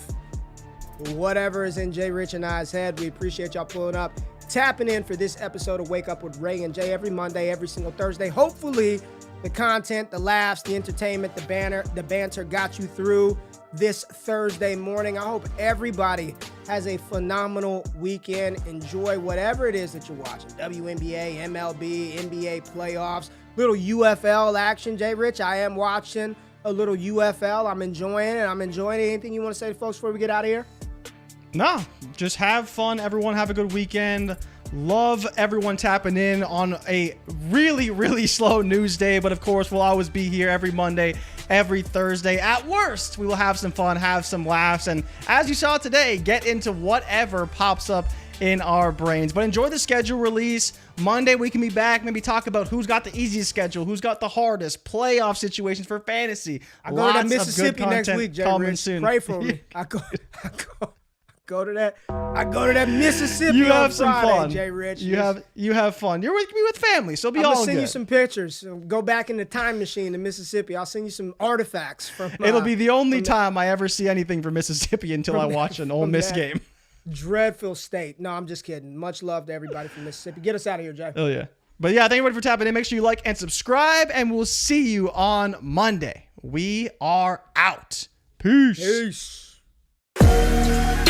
Speaker 1: whatever is in JRich and I's head. We appreciate y'all pulling up. Tapping in for this episode of Wake Up with Ray and Jay every Monday, every single Thursday. Hopefully, the content, the laughs, the entertainment, the banter got you through this Thursday morning. I hope everybody has a phenomenal weekend. Enjoy whatever it is that you're watching. WNBA, MLB, NBA playoffs, little UFL action. JRich, I am watching a little UFL. I'm enjoying it. Anything you want to say to folks before we get out of here?
Speaker 2: No, just have fun. Everyone have a good weekend. Love everyone tapping in on a really, really slow news day. But of course, we'll always be here every Monday, every Thursday. At worst, we will have some fun, have some laughs. And as you saw today, get into whatever pops up in our brains. But enjoy the schedule release. Monday, we can be back, maybe talk about who's got the easiest schedule, who's got the hardest, playoff situations for fantasy.
Speaker 1: I go to Mississippi next week, JRich. Pray for me. I go go to that Mississippi.
Speaker 2: You
Speaker 1: on
Speaker 2: have some
Speaker 1: Friday,
Speaker 2: fun.
Speaker 1: JRich.
Speaker 2: You have fun. You're with me with family, so be
Speaker 1: I'm
Speaker 2: all
Speaker 1: gonna send
Speaker 2: good.
Speaker 1: you some pictures. Go back in the time machine to Mississippi. I'll send you some artifacts from.
Speaker 2: It'll be the only time I ever see anything from Mississippi until I watch an Ole Miss game.
Speaker 1: Dreadful state. No, I'm just kidding. Much love to everybody from Mississippi. Get us out of here, Jay.
Speaker 2: Oh yeah. But yeah, thank you everybody for tapping in. Make sure you like and subscribe, and we'll see you on Monday. We are out. Peace.
Speaker 1: Peace.